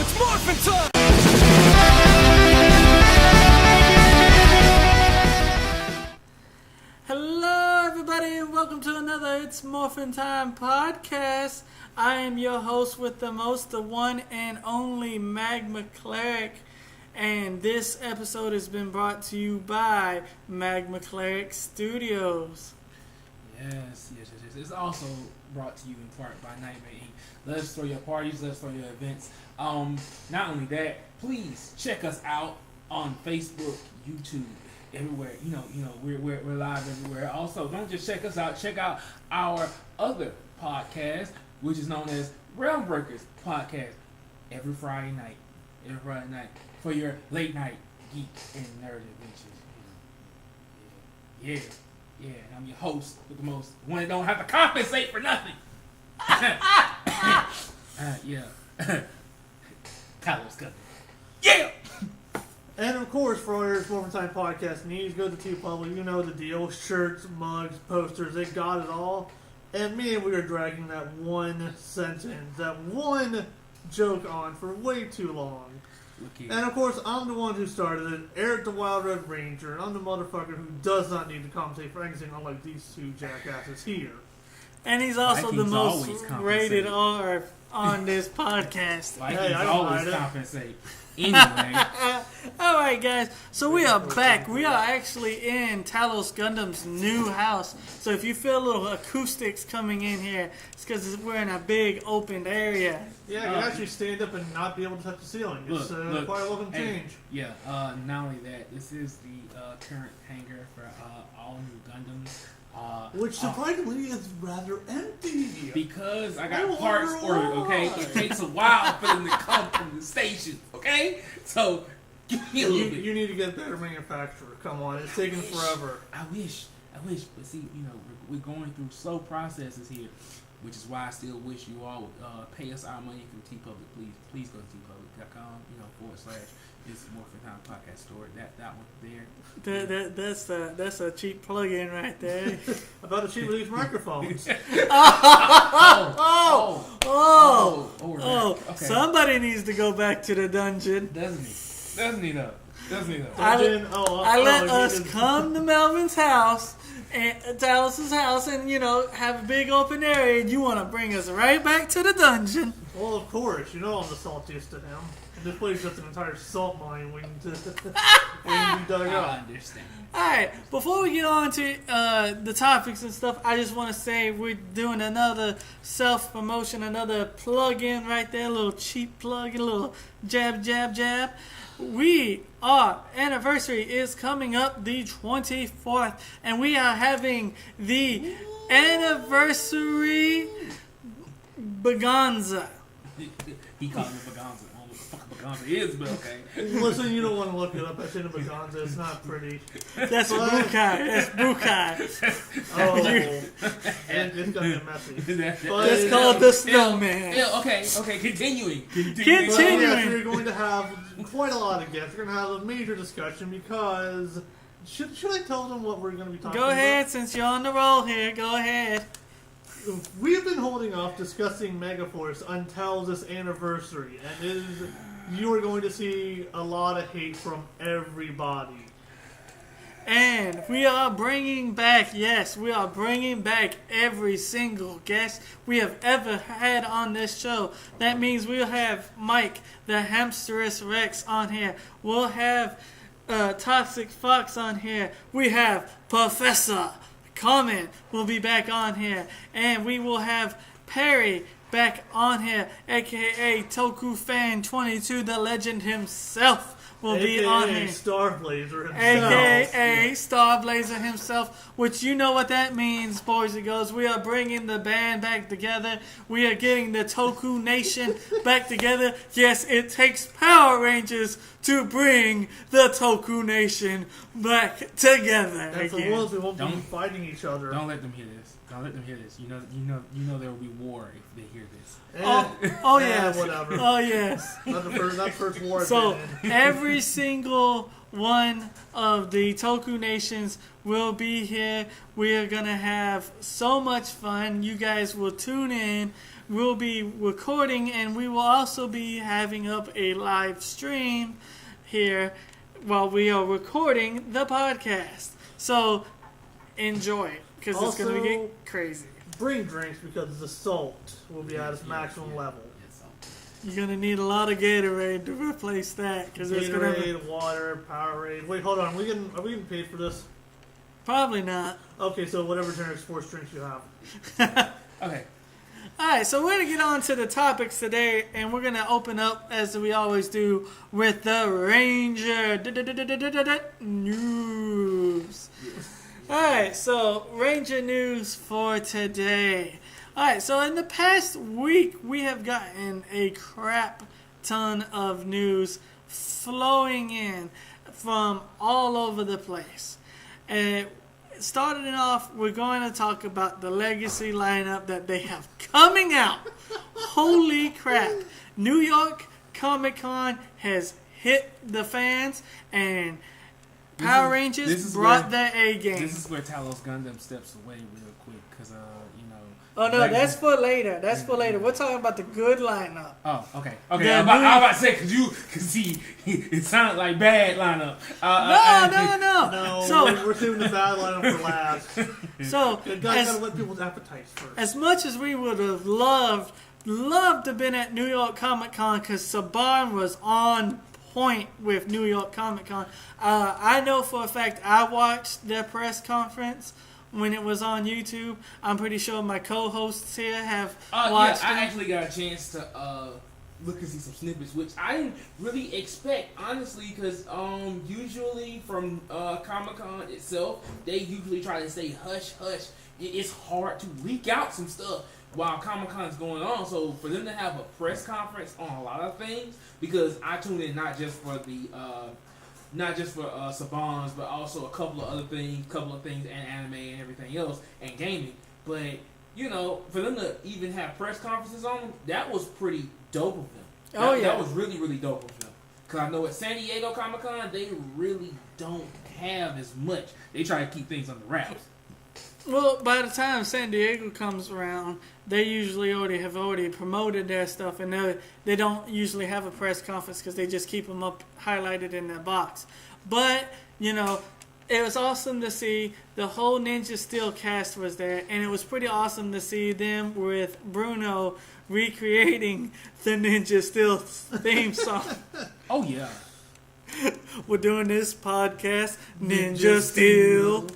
It's morphin' time! Hello everybody and welcome to another It's Morphin' Time podcast. I am your host with the most, the one and only Magma Cleric. And this episode has been brought to you by Magma Cleric Studios. Yes. It's also brought to you in part by Nightmare Inc. Let's throw your parties, let's throw your events. Not only that, please check us out on Facebook, YouTube, everywhere. You know, we're live everywhere. Also, don't just check us out. Check out our other podcast, which is known as Realm Breakers Podcast, every Friday night for your late night geek and nerd adventures. Yeah. And I'm your host with the most, one that don't have to compensate for nothing. Kylo's coming. Yeah. And of course, for all your Morphin' Time podcast needs, go to TeePublic. You know the deal. Shirts, mugs, posters, they got it all. And me and we are dragging that one sentence, that one joke on for way too long. And of course, I'm the one who started it, Eric the Wild Red Ranger, and I'm the motherfucker who does not need to compensate for anything, unlike these two jackasses here. And he's also the most rated R on this podcast. Vikings always compensate. Anyway. Alright guys, so we are back. We are actually in Talos Gundam's new house. So if you feel a little acoustics coming in here, it's because we're in a big open area. Yeah, you actually stand up and not be able to touch the ceiling. It's look, quite a welcome change. Yeah, not only that, this is the current hangar for all new Gundams. Which surprisingly is rather empty. Because I got parts ordered, okay? It takes a while for them to come from the station, okay? So, give me a little bit. You need to get a better manufacturer. Come on, it's taking forever. I wish. But see, we're going through slow processes here, which is why I still wish you all would pay us our money from TeePublic. Please go to TeePublic.com, / It's Morphin' Time Podcast Store. That one there. That's a cheap plug-in right there. About to cheap these microphones. Okay. Somebody needs to go back to the dungeon. Doesn't he though? I let us come to Melvin's house and Talos' house and have a big open area, and you want to bring us right back to the dungeon. Well, of course, I'm the saltiest to him. This place is just an entire salt mine waiting to be dug up. I understand. Alright, before we get on to the topics and stuff, I just want to say we're doing another self-promotion, another plug-in right there, a little cheap plug-in, a little jab. Our anniversary is coming up the 24th, and we are having the anniversary Baganza. He called me Baganza. I don't know what the fuck Baganza is, but okay. Listen, you don't want to look it up. I've seen a Baganza. It's not pretty. That's Bukai. Oh. And it's going to get messy. That's called the Snowman. Yeah, okay. Continuing. But yes, we're going to have quite a lot of guests. We're going to have a major discussion because... Should I tell them what we're going to be talking about? Go ahead, since you're on the roll here. Go ahead. We've been holding off discussing Megaforce until this anniversary, and you are going to see a lot of hate from everybody. And we are bringing back every single guest we have ever had on this show. That means we'll have Mike, the Hamsterous Rex, on here. We'll have Toxic Fox on here. We have Professor Comment will be back on here, and we will have Perry back on here, aka Toku Fan 22, the legend himself will be on here. Starblazer himself. AKA Starblazer himself, which you know what that means, boys and girls. We are bringing the band back together. We are getting the Toku Nation back together. Yes, it takes Power Rangers to bring the Toku Nation back together. And for once, we won't be fighting each other. Don't let them hear this. You know there will be war if they hear this. Oh yes. Whatever. Oh yes. That first war. So every single one of the Toku Nations will be here. We are gonna have so much fun. You guys will tune in. we'll be recording, and we will also be having up a live stream here while we are recording the podcast. So enjoy it, because it's going to get crazy. Bring drinks because the salt will be at its maximum level. You're going to need a lot of Gatorade to replace that. Gatorade, water, Powerade. Wait, hold on. Are we getting paid for this? Probably not. Okay, so whatever generic sports drinks you have. Okay. Alright, so we're going to get on to the topics today, and we're going to open up, as we always do, with the Ranger news. Alright, so Ranger news for today. Alright, so in the past week, we have gotten a crap ton of news flowing in from all over the place. And starting off, we're going to talk about the legacy lineup that they have coming out. Holy crap. New York Comic Con has hit the fans, and Power Rangers brought their A game. This is where Talos Gundam steps away real quick, because, Oh, no, that's for later. That's for later. We're talking about the good lineup. Oh, okay. Okay, I was about to say, because it sounded like bad lineup. No. So, we're saving the bad lineup for last. So, You guys gotta let people's appetites first. as much as we would have loved to have been at New York Comic Con, because Saban was on point with New York Comic Con, I know for a fact I watched their press conference when it was on YouTube. I'm pretty sure my co-hosts here have watched it. I actually got a chance to look and see some snippets, which I didn't really expect, honestly, because usually from Comic-Con itself, they usually try to say hush, hush. It's hard to leak out some stuff while Comic-Con is going on. So for them to have a press conference on a lot of things, because I tuned in not just for Saban's, but also a couple of things, and anime and everything else, and gaming. But, for them to even have press conferences on them, that was pretty dope of them. That was really, really dope of them. Because I know at San Diego Comic-Con, they really don't have as much. They try to keep things under wraps. Well, by the time San Diego comes around, they usually already promoted their stuff, and they don't usually have a press conference because they just keep them up highlighted in their box. But, it was awesome to see the whole Ninja Steel cast was there, and it was pretty awesome to see them with Bruno recreating the Ninja Steel theme song. Oh, yeah. We're doing this podcast, Ninja Steel.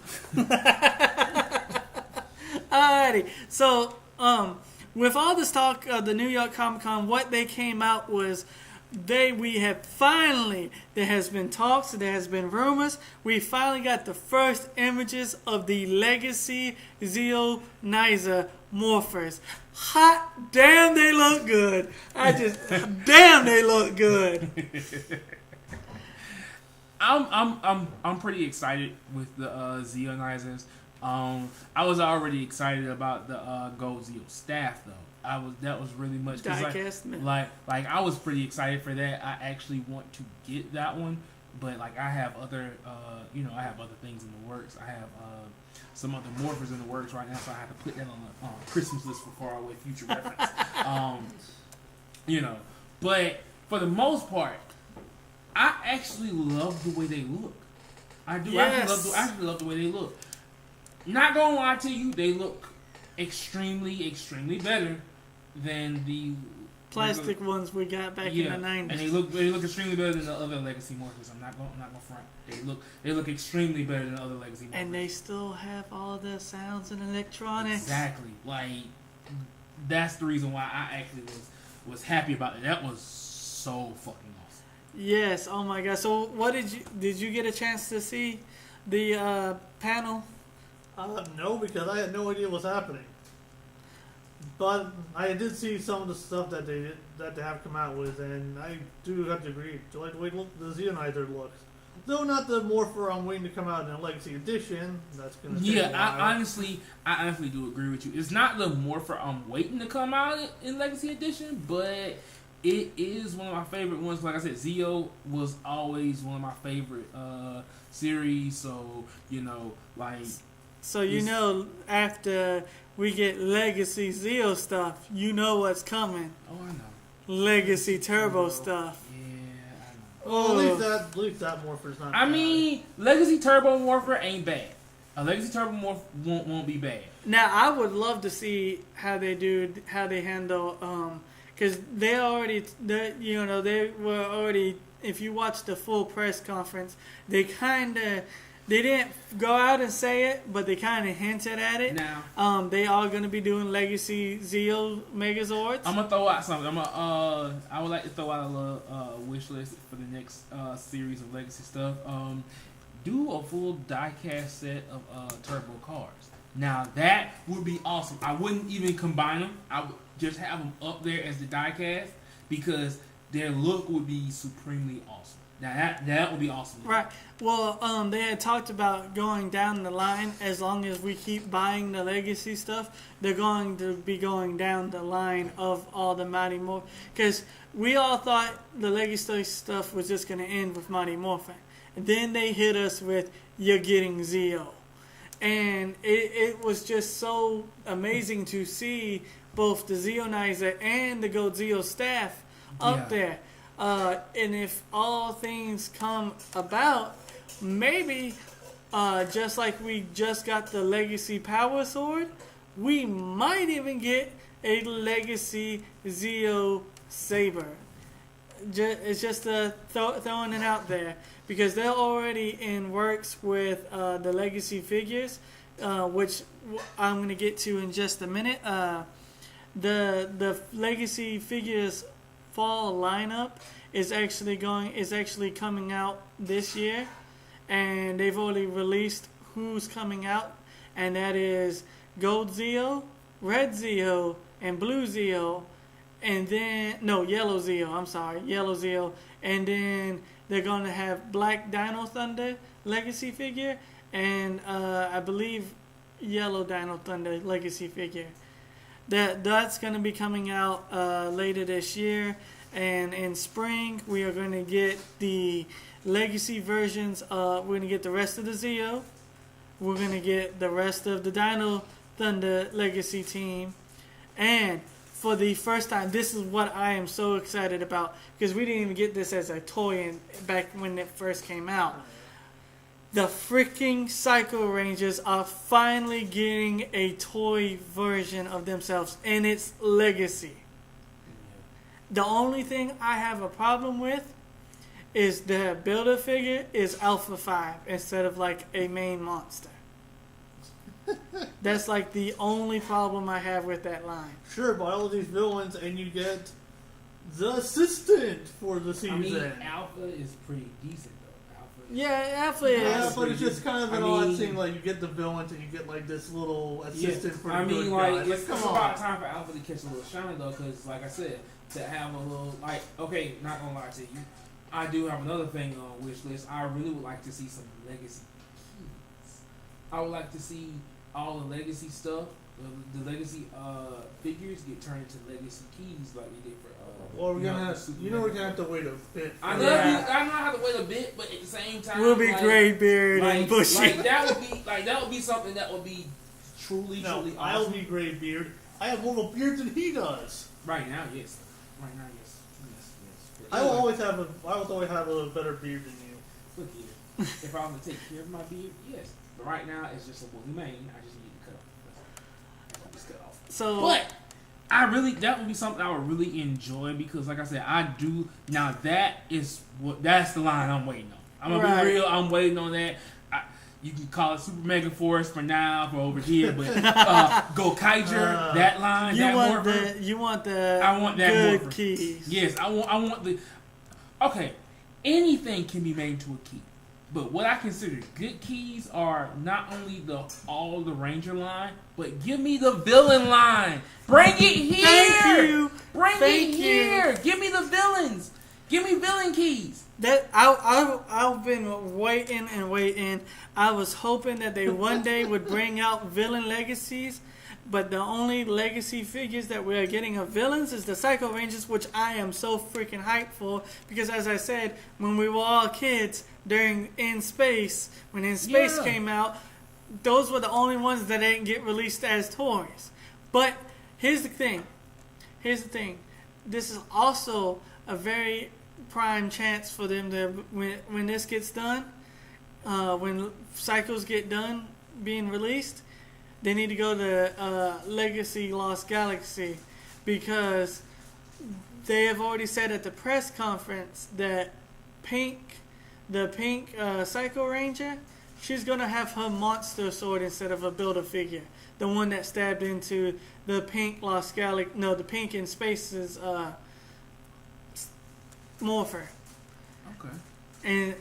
Alrighty, so with all this talk of the New York Comic Con, what they came out was there has been talks, there has been rumors. We finally got the first images of the Legacy Zeo Nizer morphers. Hot damn, they look good. Damn, they look good. I'm pretty excited with the Zeonizers. I was already excited about the Gold Zeo staff though. That was really much like I was pretty excited for that. I actually want to get that one, but I have other things in the works. I have some other morphers in the works right now, so I have to put that on the Christmas list for far away future reference. But for the most part, I actually love the way they look. I do. Yes. I actually love the way they look. Not gonna lie to you, they look extremely, extremely better than the plastic ones we got back in the 90s. And they look extremely better than the other Legacy morphers. I'm not gonna front. They look extremely better than the other Legacy morphers. And they still have all the sounds and electronics. Exactly. That's the reason why I actually was happy about it. That was so fucking awesome. Yes. Oh my god. So what did you get a chance to see the panel? No, because I had no idea what's happening. But I did see some of the stuff that they have come out with, and I do have to agree. I like the way the Zeonizer looks. Though not the morpher I'm waiting to come out in a Legacy Edition. That's gonna take a while. I honestly do agree with you. It's not the morpher I'm waiting to come out in Legacy Edition, but it is one of my favorite ones. Like I said, Zeo was always one of my favorite series. So So you know after we get Legacy Zeo stuff, you know what's coming. Oh, I know. Legacy Turbo stuff. Yeah, I know. Well, at least that Morpher's not I bad. mean, Legacy Turbo Morpher ain't bad. A Legacy Turbo Morph won't be bad. Now I would love to see how they handle because they were already. If you watch the full press conference, they didn't go out and say it, but they kind of hinted at it. Now, they are going to be doing Legacy Zeo Megazords. I'm gonna throw out something. I would like to throw out a little wish list for the next series of Legacy stuff. Do a full diecast set of Turbo cars. Now that would be awesome. I wouldn't even combine them. I would just have them up there as the diecast because their look would be supremely awesome. Now that would be awesome. Right. Well, they had talked about going down the line. As long as we keep buying the Legacy stuff, they're going to be going down the line of all the Mighty Morphin. Because we all thought the Legacy stuff was just going to end with Mighty Morphin. And then they hit us with, you're getting Zeo. And it was just so amazing to see both the Zeonizer and the Gold Zeo staff up there. And if all things come about, maybe just like we just got the Legacy Power Sword, we might even get a Legacy Zeo Saber. It's just throwing it out there because they're already in works with the Legacy figures, which I'm going to get to in just a minute. The Legacy figures fall lineup is actually coming out this year, and they've already released who's coming out, and that is Gold Zeo, Red Zeo, and Blue Zeo, and then Yellow Zeo. I'm sorry, Yellow Zeo, and then they're gonna have Black Dino Thunder Legacy figure, and I believe Yellow Dino Thunder Legacy figure. That's going to be coming out later this year. And in spring, we are going to get the Legacy versions. We're going to get the rest of the Zeo. We're going to get the rest of the Dino Thunder Legacy team. And for the first time, this is what I am so excited about. Because we didn't even get this as a toy back when it first came out. The freaking Psycho Rangers are finally getting a toy version of themselves, and it's Legacy. The only thing I have a problem with is the Build-A-Figure is Alpha 5 instead of like a main monster. That's like the only problem I have with that line. Sure, buy all these villains and you get the assistant for the season. I mean, Alpha is pretty decent. Yeah, Alpha is. Yeah, but it's just kind of an odd thing. Like you get the villains and you get like this little assistant for the good guy. It's about time for Alpha to catch a little shine though, because like I said, to have a little okay, not gonna lie to you, I do have another thing on wish list. I really would like to see some Legacy keys. I would like to see all the Legacy stuff, the Legacy figures get turned into Legacy keys like we did for. Well, we're gonna have, we're gonna have to wait a bit. I know I have to wait a bit, but at the same time, we'll be gray beard and bushy. That would be something that would be truly awesome. I'll be gray beard. I have more of a beard than he does. Right now, yes. I will always have a better beard than you. Look here. If I was to take care of my beard, yes. But right now, it's just a woolly mane. I just need to cut off. I'll just cut off. So, but that would be something I would really enjoy because, like I said, I do. Now that's the line I'm waiting on. I'm gonna be real. I'm waiting on that. You can call it Super Mega Force for now, for over here, but Go Kaiser, that line, I want the good Morpher. Keys. Yes, I want the. Okay, anything can be made into a key, but what I consider good keys are not only all the Ranger line, but give me the villain line. Bring it here. Thank you. Bring it here. Give me the villains. Give me villain keys. That I've been waiting. I was hoping that they one day would bring out villain legacies, but the only legacy figures that we're getting of villains is the Psycho Rangers, which I am so freaking hyped for because, as I said, when we were all kids when In Space came out, those were the only ones that didn't get released as toys. But here's the thing. This is also a very prime chance for them to, when this gets done, when cycles get done being released, they need to go to Legacy Lost Galaxy, because they have already said at the press conference that the pink Psycho Ranger, she's going to have her monster sword instead of a Build-A-Figure. The one that stabbed into the pink Lost Galaxy, no, the pink in Space's morpher. Okay.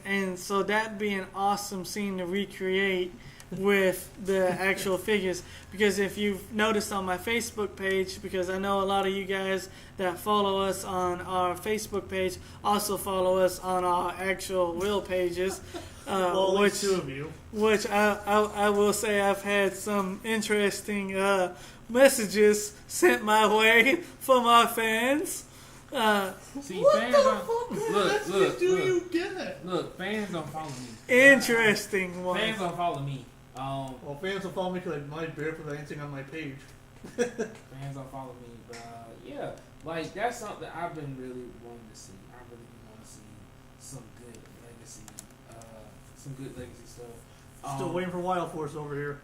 And so that'd be an awesome scene to recreate with the actual figures. Because if you've noticed on my Facebook page, because I know a lot of you guys that follow us on our Facebook page also follow us on our actual real pages. Which two of you? Which I will say I've had some interesting messages sent my way from our fans. See, What fans the don't, fuck kind of look, messages do you get? Look, fans don't follow me. Interesting one. Fans don't follow me. Well, fans will follow me because I might bear for anything on my page. Fans don't follow me, but yeah, like that's something I've been really wanting to see. I really want to see some good legacy stuff. Still waiting for Wild Force over here.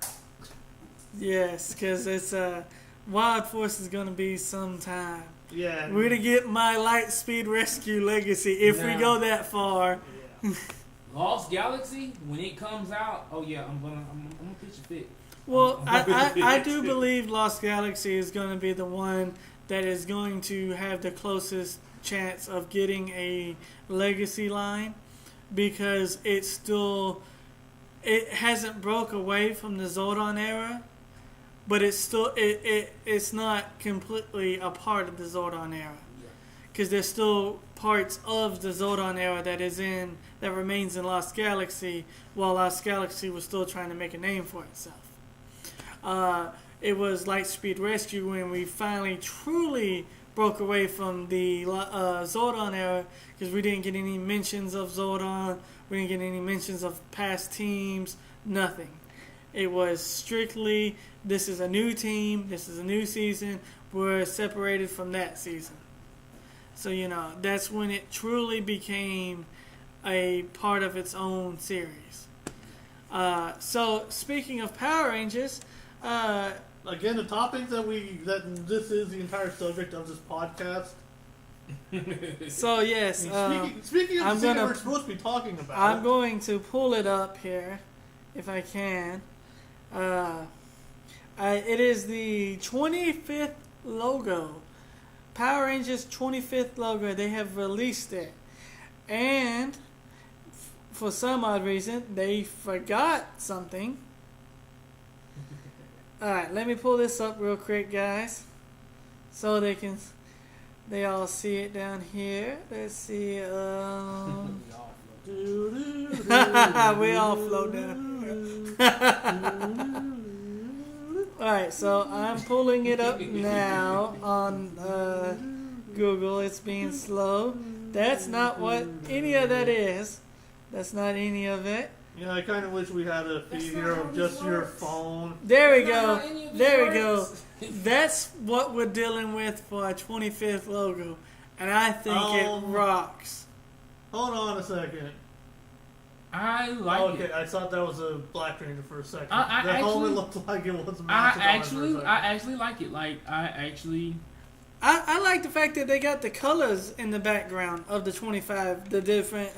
Yes, because it's Wild Force is going to be sometime. Yeah. We're to get my Lightspeed Rescue Legacy if we go that far. Yeah. Lost Galaxy, when it comes out, oh yeah, I'm gonna pitch a fit. Well, I do believe Lost Galaxy is going to be the one that is going to have the closest chance of getting a legacy line, because it hasn't broke away from the Zordon era, but it's still it's not completely a part of the Zordon era, because there's still parts of the Zordon era that remains in Lost Galaxy, while Lost Galaxy was still trying to make a name for itself. It was Lightspeed Rescue when we finally truly broke away from the Zordon era, because we didn't get any mentions of Zordon, we didn't get any mentions of past teams, nothing. It was strictly, this is a new team, this is a new season, we're separated from that season. So, that's when it truly became a part of its own series. So, speaking of Power Rangers, again, the topic that this is the entire subject of this podcast. So yes, speaking of the thing we're supposed to be talking about, I'm going to pull it up here, if I can. It is the 25th logo, Power Rangers 25th logo. They have released it, and for some odd reason, they forgot something. Alright, let me pull this up real quick, guys, so they all see it down here. Let's see, we all float down here. Alright, so I'm pulling it up now on Google. It's being slow. That's not what any of that is. That's not any of it. Yeah, I kind of wish we had a feed here of just your phone. There we go. There we go. That's what we're dealing with for our 25th logo. And I think it rocks. Hold on a second. I like it. Okay, I thought that was a Black Ranger for a second. I that actually, helmet looked like it was a I actually like it. I like the fact that they got the colors in the background of the 25, the different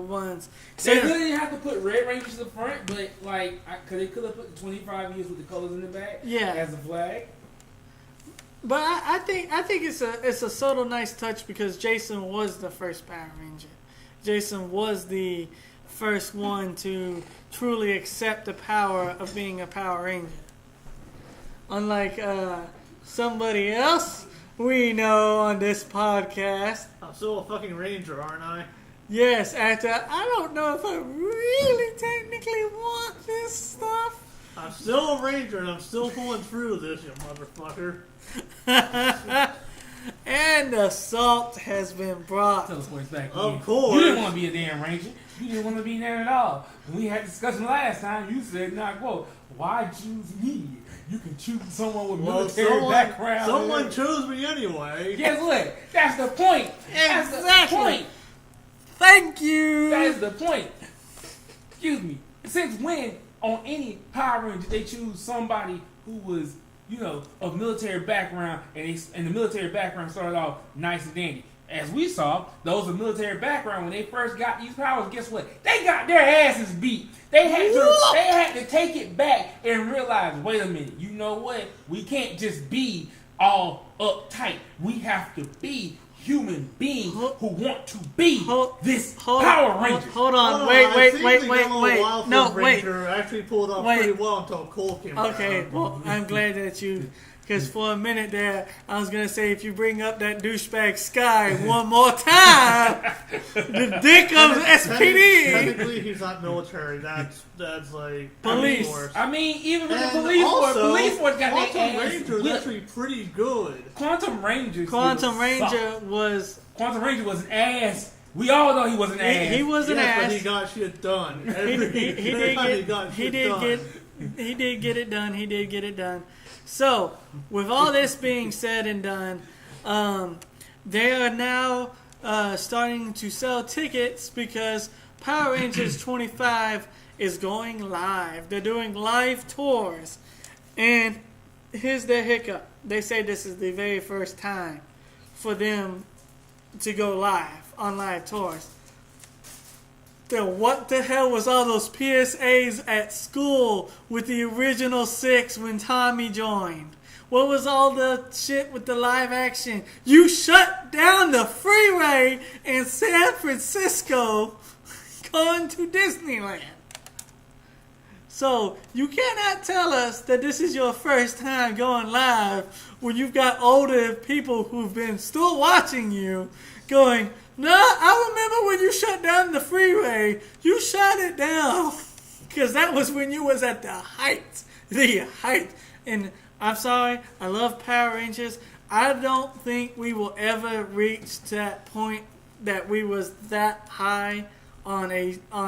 ones. So they really didn't have to put Red Rangers in the front, but cause they could have put the 25 years with the colors in the back, as a flag. But I think it's a subtle nice touch, because Jason was the first Power Ranger. Jason was the first one to truly accept the power of being a Power Ranger. Unlike somebody else we know on this podcast. I'm still a fucking Ranger, aren't I? Yes, I don't know if I really technically want this stuff. I'm still a Ranger, and I'm still pulling through this, you motherfucker. And the salt has been brought. Teleports back in. Of course. You didn't want to be a damn ranger. You didn't want to be there at all. When we had a discussion last time, you said, "Now, quote, why choose me? You can choose someone with military background." Someone chose me anyway. Guess what? That's the point. That's Exactly. the point. Thank you. That is the point. Excuse me. Since when on any Power Ranger they choose somebody who was, of military background, and the military background started off nice and dandy? As we saw, those of military background, when they first got these powers, guess what? They got their asses beat. They had to take it back and realize, wait a minute, you know what? We can't just be all uptight. We have to be human beings who want to be this Power Ranger. Hold on, wait. No, wait. Actually pulled off pretty well until Cole came around. Okay, well, I'm glad that you, because for a minute there, I was going to say, if you bring up that douchebag Sky one more time, the dick of SPD. Technically, he's not military. That's like Police. I mean, even with the And police also, force got Quantum their ass Ranger is whipped. actually pretty good. Quantum Ranger was Quantum Ranger was an ass. We all know he was an ass. he was an Yes, ass. but he got shit done. He did get it done. So, with all this being said and done, they are now starting to sell tickets because Power Rangers 25 is going live. They're doing live tours. And here's their hiccup. They say this is the very first time for them to go live on live tours. Then what the hell was all those PSAs at school with the original 6 when Tommy joined? What was all the shit with the live action? You shut down the freeway in San Francisco going to Disneyland. So you cannot tell us that this is your first time going live when you've got older people who've been still watching you going, "No, I remember when you shut down the freeway. You shut it down." Because that was when you was at the height. And I'm sorry, I love Power Rangers. I don't think we will ever reach that point that we was that high on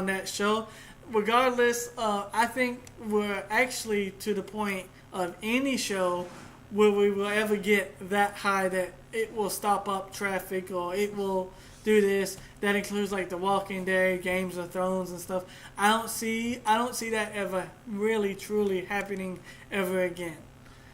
that show. Regardless, I think we're actually to the point of any show where we will ever get that high that it will stop up traffic or it will do this. That includes like The Walking Dead, Games of Thrones and stuff. I don't see that ever really truly happening ever again.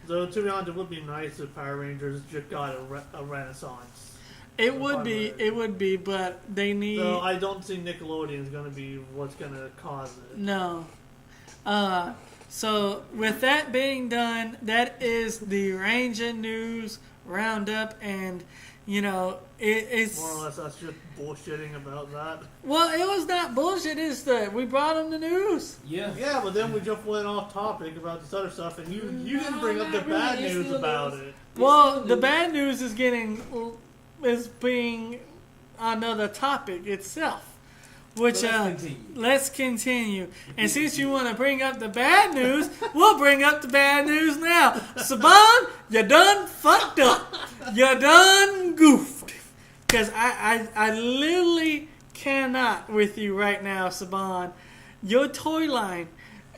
So to be honest, it would be nice if Power Rangers just got a renaissance. It would be, but they need. So I don't think Nickelodeon is going to be what's going to cause it. No. So with that being done, that is the Ranger News Roundup, and it's more or less us just bullshitting about that. Well, it was not bullshit. It's that we brought them the news. Yeah, but then we just went off topic about this other stuff, and you didn't bring up the bad news about it. Well, the bad news is being another topic itself. Which let's continue. And since you want to bring up the bad news, we'll bring up the bad news now. Saban, you done fucked up. You done goofed. Because I literally cannot with you right now, Saban. Your toy line,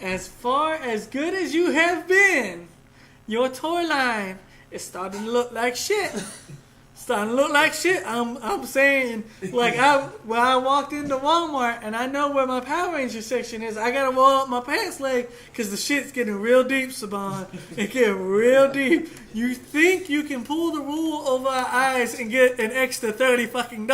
as far as good as you have been, your toy line is starting to look like shit. I'm saying, like, when I walked into Walmart and I know where my Power Ranger section is, I gotta roll up my pants leg because the shit's getting real deep, Saban. It's getting real deep. You think you can pull the wool over our eyes and get an extra $30 fucking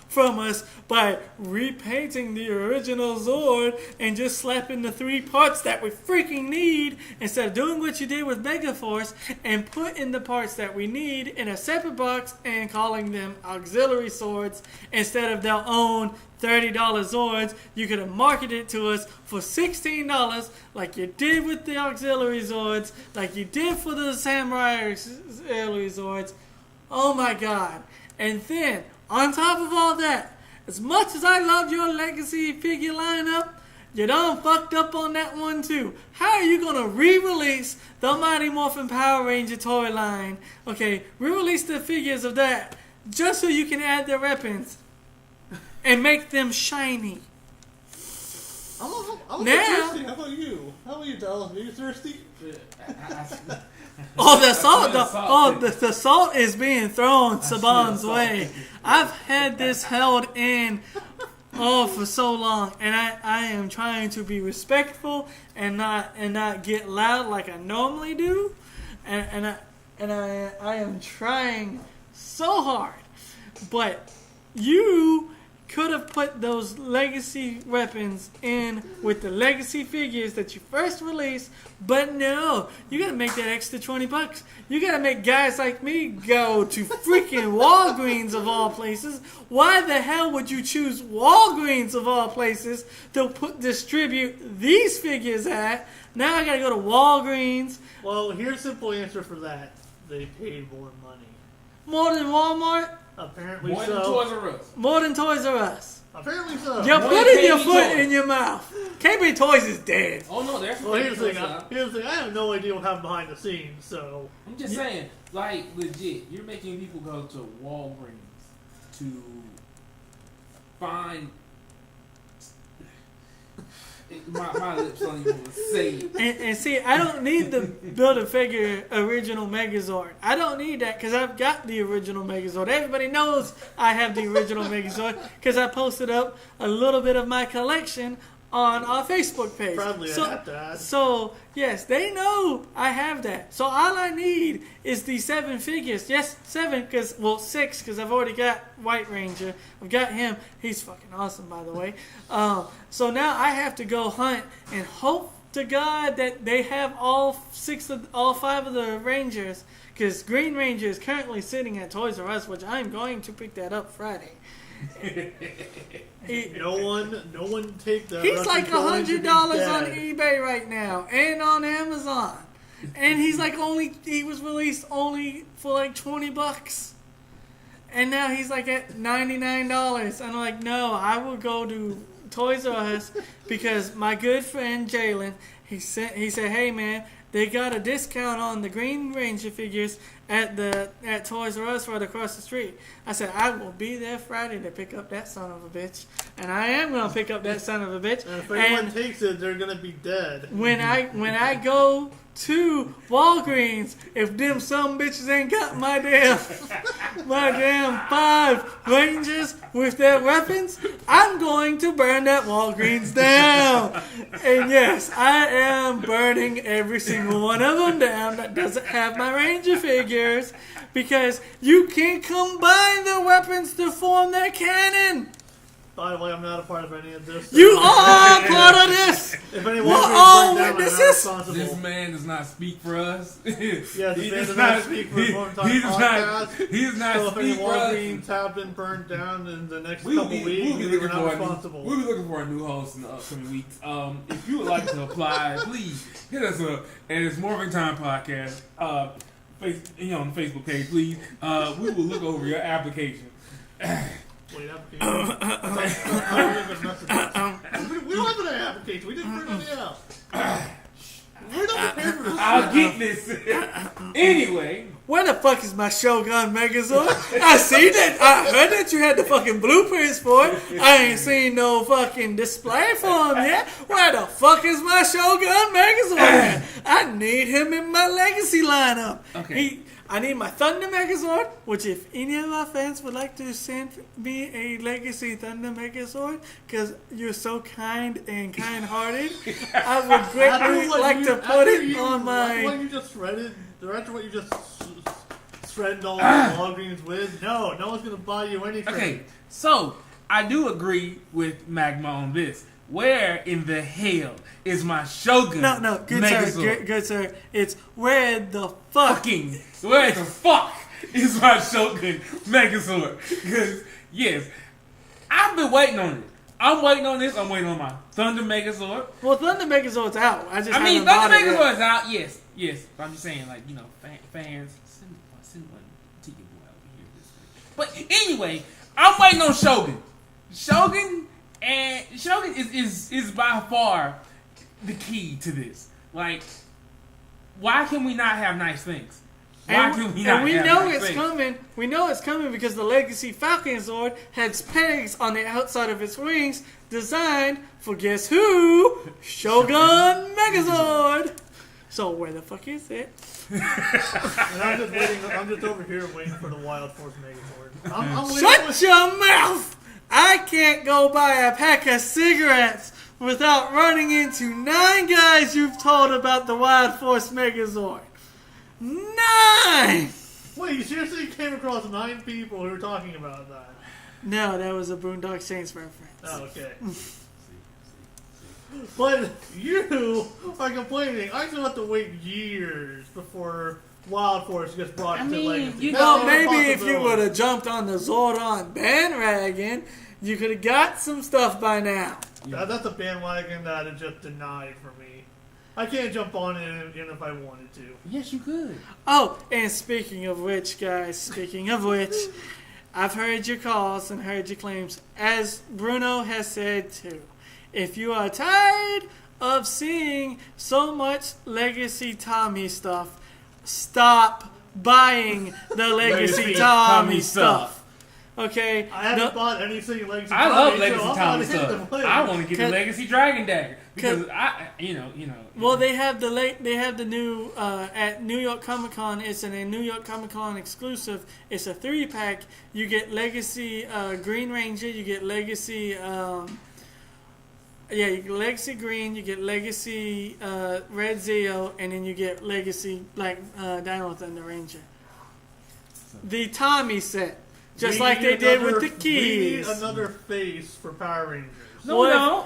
from us by repainting the original Zord and just slapping the 3 parts that we freaking need instead of doing what you did with Megaforce and putting the parts that we need in a separate box and calling them auxiliary swords instead of their own $30 Zords. You could have marketed it to us for $16 like you did with the auxiliary Zords, like you did for the Samurai auxiliary Zords. Oh my god. And then on top of all that, as much as I love your legacy figure lineup, you done fucked up on that one too. How are you gonna re-release the Mighty Morphin Power Ranger toy line? Okay, re-release the figures of that just so you can add their weapons and make them shiny. I'm Now- thirsty. How about you? How about you, Dallas? Are you thirsty? Oh, the salt! The salt is being thrown Saban's way. I've had this held in for so long, and I am trying to be respectful and not get loud like I normally do, and I am trying so hard, but you could have put those legacy weapons in with the legacy figures that you first released, but no, you gotta make that extra $20. You gotta make guys like me go to freaking Walgreens of all places. Why the hell would you choose Walgreens of all places to distribute these figures at? Now I gotta go to Walgreens. Well, here's a simple answer for that. They paid more money. More than Walmart? Apparently More than so. Toys R Us. More than Toys R Us. Apparently so. You're More putting than your KB foot Toys. in your mouth. KB Toys is dead. Oh no, there's. Well, here's the thing. I'm Here's the thing. I have no idea what happened behind the scenes, so. just saying, like legit, you're making people go to Walgreens to find. My lips don't even want to say it. And see, I don't need the Build-A-Figure original Megazord. I don't need that because I've got the original Megazord. Everybody knows I have the original Megazord because I posted up a little bit of my collection on our Facebook page. Probably at that. So, yes, they know I have that. So all I need is the 7 figures. Yes, 7, 6, because I've already got White Ranger. I've got him. He's fucking awesome, by the way. So now I have to go hunt and hope to God that they have all 5 of the Rangers, because Green Ranger is currently sitting at Toys R Us, which I'm going to pick that up Friday. No one take that. He's like going to be $100 on dead. eBay right now and on Amazon, and he was released only for like $20, and now he's like at $99. I'm like, no, I will go to Toys R Us because my good friend Jalen, he said, hey man, they got a discount on the Green Ranger figures at Toys R Us right across the street. I said, I will be there Friday to pick up that son of a bitch. And I am going to pick up that son of a bitch. And if anyone takes it, they're going to be dead. When I go to Walgreens, if them some bitches ain't got my damn 5 Rangers with their weapons, I'm going to burn that Walgreens down. And yes, I am burning every single one of them down that doesn't have my Ranger figures, because you can't combine the weapons to form their cannon. By the way, I'm not a part of any of this. You are part of this. If anyone We're brings all break down, I'm not witnesses. responsible. This man does not speak for us. Yeah, this He man does does not speak for his one time he does not. podcast. He does not So if any speak for us. Walgreens have been burned down in the next We'll couple be weeks, we're looking not for responsible. we'll be looking for a new host in the upcoming weeks. If you would like to apply, please hit us up at It's Morphin Time Podcast. On the Facebook page, please. We will look over your application. Wait, application. We don't have an application. We didn't print any out. We're not prepared for this. I'll get this. Anyway, Where the fuck is my Shogun Megazord? I see that. I heard that you had the fucking blueprints for it. I ain't seen no fucking display for him yet. Where the fuck is my Shogun Megazord at? I need him in my legacy lineup. Okay. I need my Thunder Megazord, which if any of our fans would like to send me a Legacy Thunder Megazord, because you're so kind and kind-hearted, I would greatly like to put it on my... What you just threaded, after what you just threatened all the Walgreens with, no one's going to buy you anything. okay, so I do agree with Magma on this. Where in the hell is my Shogun? No, good Megazord? sir, good sir. It's where the fuck... Where the fuck is my Shogun Megazord? Because, yes, I've been waiting on it. I'm waiting on this. I'm waiting on my Thunder Megazord. Well, Thunder Megazord's out. Thunder haven't bought it yet. Megazord's out. Yes. But I'm just saying, like, fans, send one to your boy over here this week. But anyway, I'm waiting on Shogun. Shogun And Shogun is by far the key to this. Like, why can we not have nice things? Why can we not and we have know nice it's things? coming. We know it's coming because the Legacy Falcon Zord has pegs on the outside of its wings designed for guess who? Shogun Megazord. So where the fuck is it? And I'm just waiting. I'm just over here waiting for the Wild Force Megazord. I'm Shut your mouth! I can't go buy a pack of cigarettes without running into 9 guys you've told about the Wild Force Megazord. 9! Wait, you seriously came across 9 people who were talking about that? No, that was a Boondock Saints reference. Oh, okay. But you are complaining. I still have to wait years before Wild Force gets brought to Legacy. you That's Well, not a maybe if you possibility. would have jumped on the Zordon bandwagon, you could have got some stuff by now. That's a bandwagon that is just denied for me. I can't jump on it even if I wanted to. Yes, you could. Oh, and speaking of which, guys, speaking of which, I've heard your calls and heard your claims, as Bruno has said too. If you are tired of seeing so much Legacy Tommy stuff, stop buying the Legacy Tommy stuff. Okay? I haven't bought anything Legacy I Tommy, love Legacy so I'm Tommy not hitting the stuff. play. I want to get the Cause- Legacy Dragon Dagger because cause- you know. Well, they have the new at New York Comic Con. It's a New York Comic Con exclusive. It's a 3-pack. You get Legacy Green Ranger. You get Legacy. You get Legacy Green. You get Legacy Red Zeo, and then you get Legacy Black Dino Thunder Ranger. The Tommy set, just We like need they did with another- the keys. We need another face for Power Rangers. No,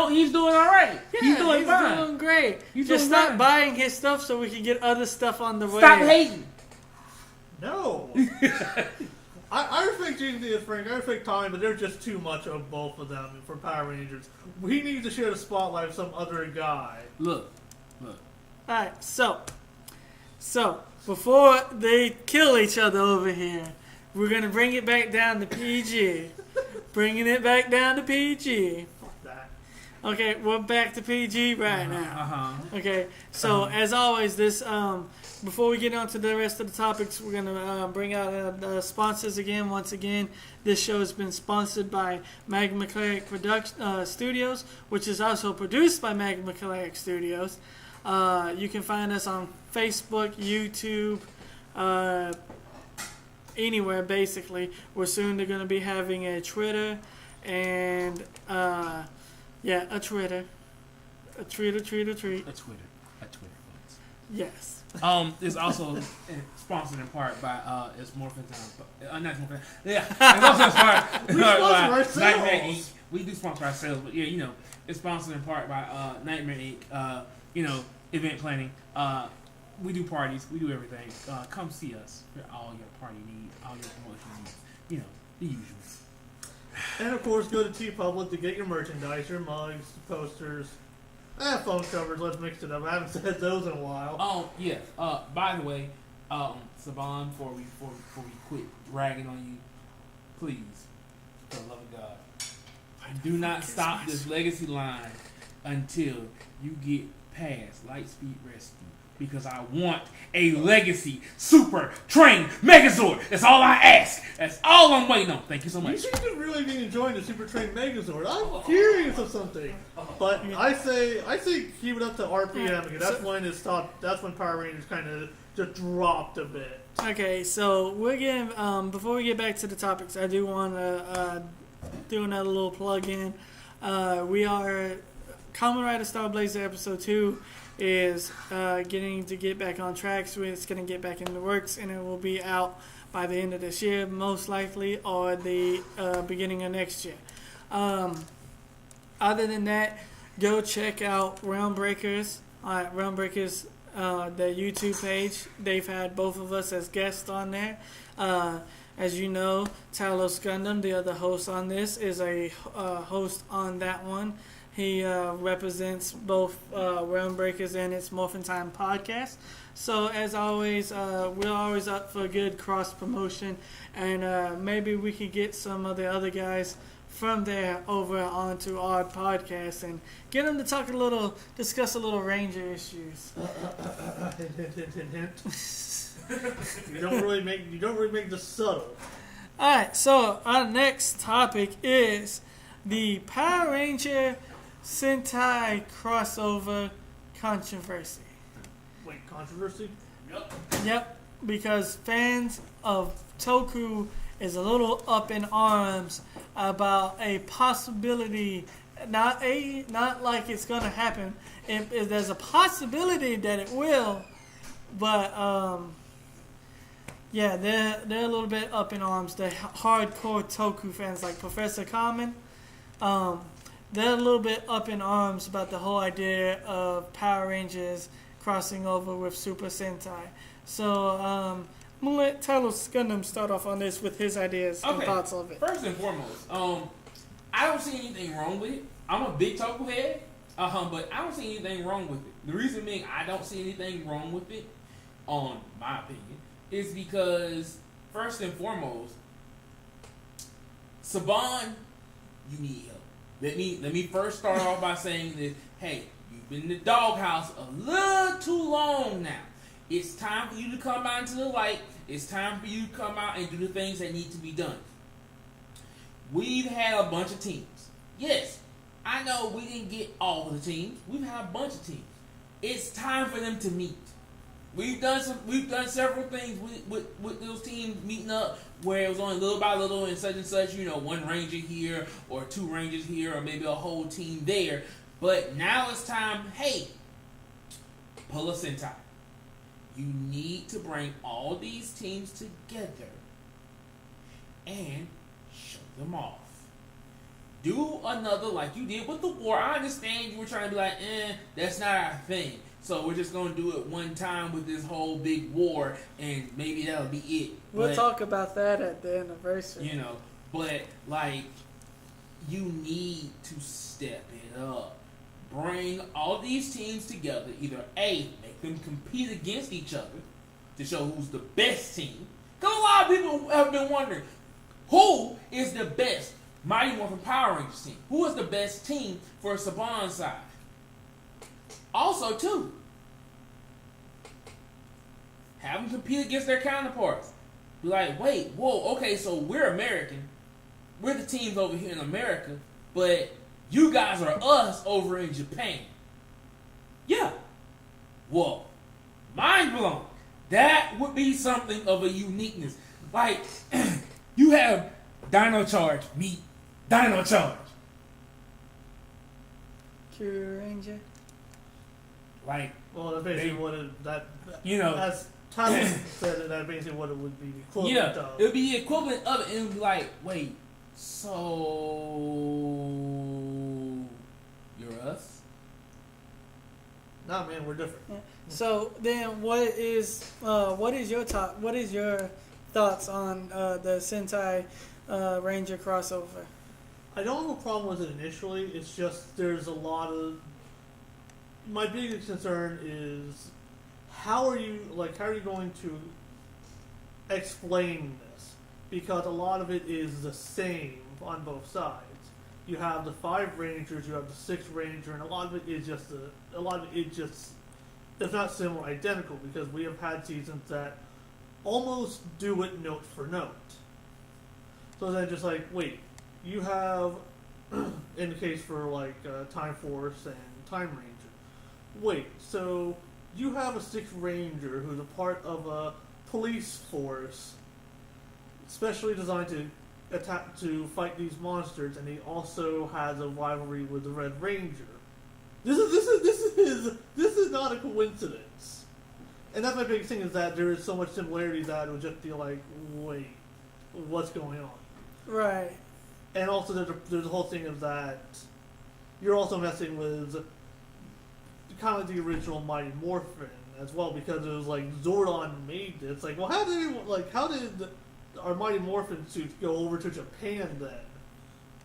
he's doing all right. Yeah, he's doing fine. doing great. He's Just doing stop fine. buying his stuff so we can get other stuff on the way. Stop hating. No. I respect J.D. and Frank. I respect Tommy, but there's just too much of both of them for Power Rangers. We need to share the spotlight with some other guy. Look. Alright, so before they kill each other over here, we're gonna bring it back down to PG. Bringing it back down to PG. Fuck that. Okay, we're back to PG right now. Uh-huh. Okay, so as always, this before we get on to the rest of the topics, we're gonna bring out the sponsors again. Once again, this show has been sponsored by Magma Cleric Studios, which is also produced by Magma Cleric Studios. You can find us on Facebook, YouTube, anywhere basically. We're soon going to be having a Twitter and a Twitter. A Twitter. A Twitter. Yes. It's also sponsored in part by it's Morphin Time. Not Morphin. Yeah, it's also inspired We by sponsor ourselves. Nightmare Inc. We do sponsor ourselves, but yeah, it's sponsored in part by Nightmare Inc. Event planning. We do parties. We do everything. Come see us for all your party needs, all your promotion needs. The usual. And of course, go to TeePublic to get your merchandise, your mugs, posters, phone covers. Let's mix it up. I haven't said those in a while. Oh yeah. By the way, Saban, before we quit ragging on you, please, for the love of God, do not stop this legacy line until you get past Lightspeed Rescue. Because I want a legacy super trained Megazord. That's all I ask. That's all I'm waiting on. Thank you so You much. seem to really be enjoying the Super Train Megazord. I'm curious of something, but I say keep it up to RPM because that's when it stopped. That's when Power Rangers kind of just dropped a bit. Okay, so we're getting before we get back to the topics, I do want to do another little plug in. We are Kamen Rider Star Blazer episode 2 is getting to get back on track, so it's going to get back in the works, and it will be out by the end of this year, most likely, or the beginning of next year. Other than that, go check out Realm Breakers. Realm Breakers, the YouTube page. They've had both of us as guests on there. As you know, Talos Gundam, the other host on this, is a host on that one. He represents both Realm Breakers and its Morphin Time podcast. So as always, we're always up for good cross promotion, and maybe we could get some of the other guys from there over onto our podcast and get them to discuss a little Ranger issues. You don't really make this subtle. All right, so our next topic is the Power Ranger Sentai crossover controversy. Wait, controversy? Yep, because fans of Toku is a little up in arms about a possibility, not like it's gonna happen. If there's a possibility that it will, but yeah, they're a little bit up in arms. The hardcore Toku fans, like Professor Common, they're a little bit up in arms about the whole idea of Power Rangers crossing over with Super Sentai. So I'm gonna let Talos Gundam start off on this with his ideas and thoughts of it. First and foremost, I don't see anything wrong with it. I'm a big Toku head, but I don't see anything wrong with it. The reason being I don't see anything wrong with it, on my opinion, is because first and foremost, Saban, you need help. Let me first start off by saying that, hey, you've been in the doghouse a little too long now. It's time for you to come out into the light. It's time for you to come out and do the things that need to be done. We've had a bunch of teams. Yes, I know we didn't get all of the teams. We've had a bunch of teams. It's time for them to meet. We've done several things with those teams meeting up where it was only little by little and such, one ranger here or two rangers here or maybe a whole team there. But now it's time, hey, pull a Sentai. You need to bring all these teams together and show them off. Do another like you did with the war. I understand you were trying to be like, that's not our thing. So we're just going to do it one time with this whole big war, and maybe that'll be it. We'll talk about that at the anniversary. But like, you need to step it up. Bring all these teams together. Either A, make them compete against each other to show who's the best team. Because a lot of people have been wondering, who is the best Mighty Morphin Power Rangers team? Who is the best team for Saban's side? Also, too, have them compete against their counterparts. Be like, wait, whoa, okay, so we're American. We're the teams over here in America, but you guys are us over in Japan. Yeah. Whoa. Mind blown. That would be something of a uniqueness. Like, you have Dino Charge meet Dino Charge. Kira Ranger. Like, well, that's basically what it, that, as Tyler said, that's basically what it would be equivalent of. It would be the equivalent of it, and it would be like, wait, so you're us? Nah, man, we're different. Yeah. So then, what is your thoughts on the Sentai Ranger crossover? I don't have a problem with it initially. It's just there's a lot of. My biggest concern is how are you going to explain this? Because a lot of it is the same on both sides. You have the 5 Rangers, you have the 6 Ranger, and a lot of it is just it's not similar, identical, because we have had seasons that almost do it note for note. So then just like, wait, you have, in the case for Time Force and Time Ranger, wait, so you have a 6th Ranger who's a part of a police force specially designed to fight these monsters, and he also has a rivalry with the Red Ranger. This is not a coincidence. And that's my biggest thing, is that there is so much similarity that it would just be like, wait, what's going on? Right. And also there's the whole thing of that you're also messing with kind of like the original Mighty Morphin as well, because it was like Zordon made it. It's like, well, how did our Mighty Morphin suits go over to Japan then?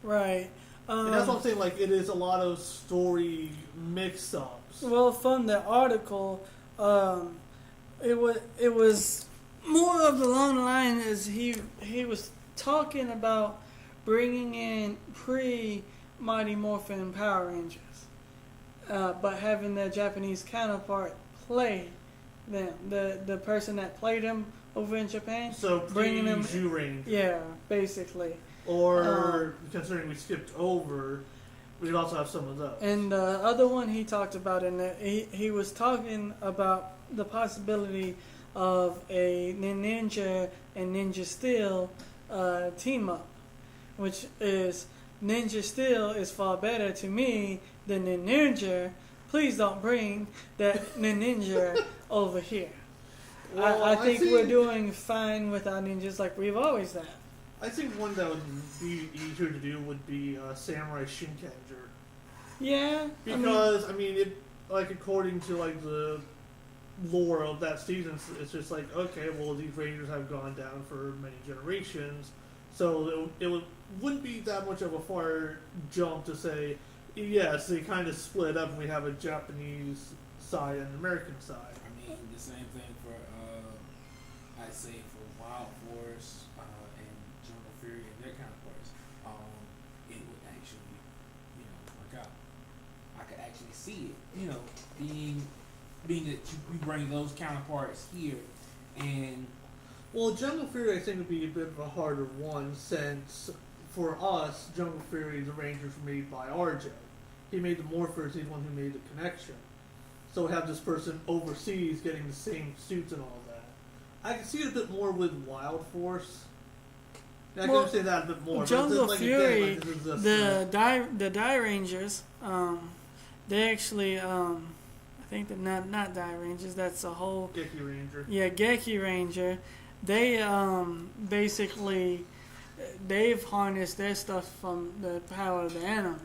Right. And that's what I'm saying. Like, it is a lot of story mix-ups. Well, from the article, it was more of along the line as he was talking about bringing in pre-Mighty Morphin Power Rangers, but having their Japanese counterpart play them, the person that played them over in Japan. So bringing them, Ranger. yeah, basically. Or considering we skipped over, we'd also have some of those. And the other one he talked about in there, he was talking about the possibility of a Ninja and Ninja Steel team up, which is Ninja Steel is far better to me than Ninja. Please don't bring that Ninja over here. Well, I think we're doing fine with our ninjas like we've always done. I think one that would be easier to do would be Samurai Shinkenger. Yeah, Because like according to like the lore of that season, it's just like, okay, well, these Rangers have gone down for many generations, so it wouldn't be that much of a far jump to say, yes, they kind of split up and we have a Japanese side and an American side. I mean, the same thing for, I'd say for Wild Force and Jungle Fury and their counterparts, it would actually, work out. I could actually see it, being that you bring those counterparts here, and Well, Jungle Fury I think would be a bit of a harder one since for us, Jungle Fury, the Rangers were made by RJ. He made the Morphers, he's the one who made the connection. So we have this person overseas getting the same suits and all that. I can see it a bit more with Wild Force. I can understand that a bit more. Jungle but Fury, again, the Die Rangers, they actually, I think they're not Die Rangers. That's a whole Geki Ranger. Yeah, Geki Ranger. They basically they've harnessed their stuff from the power of the animals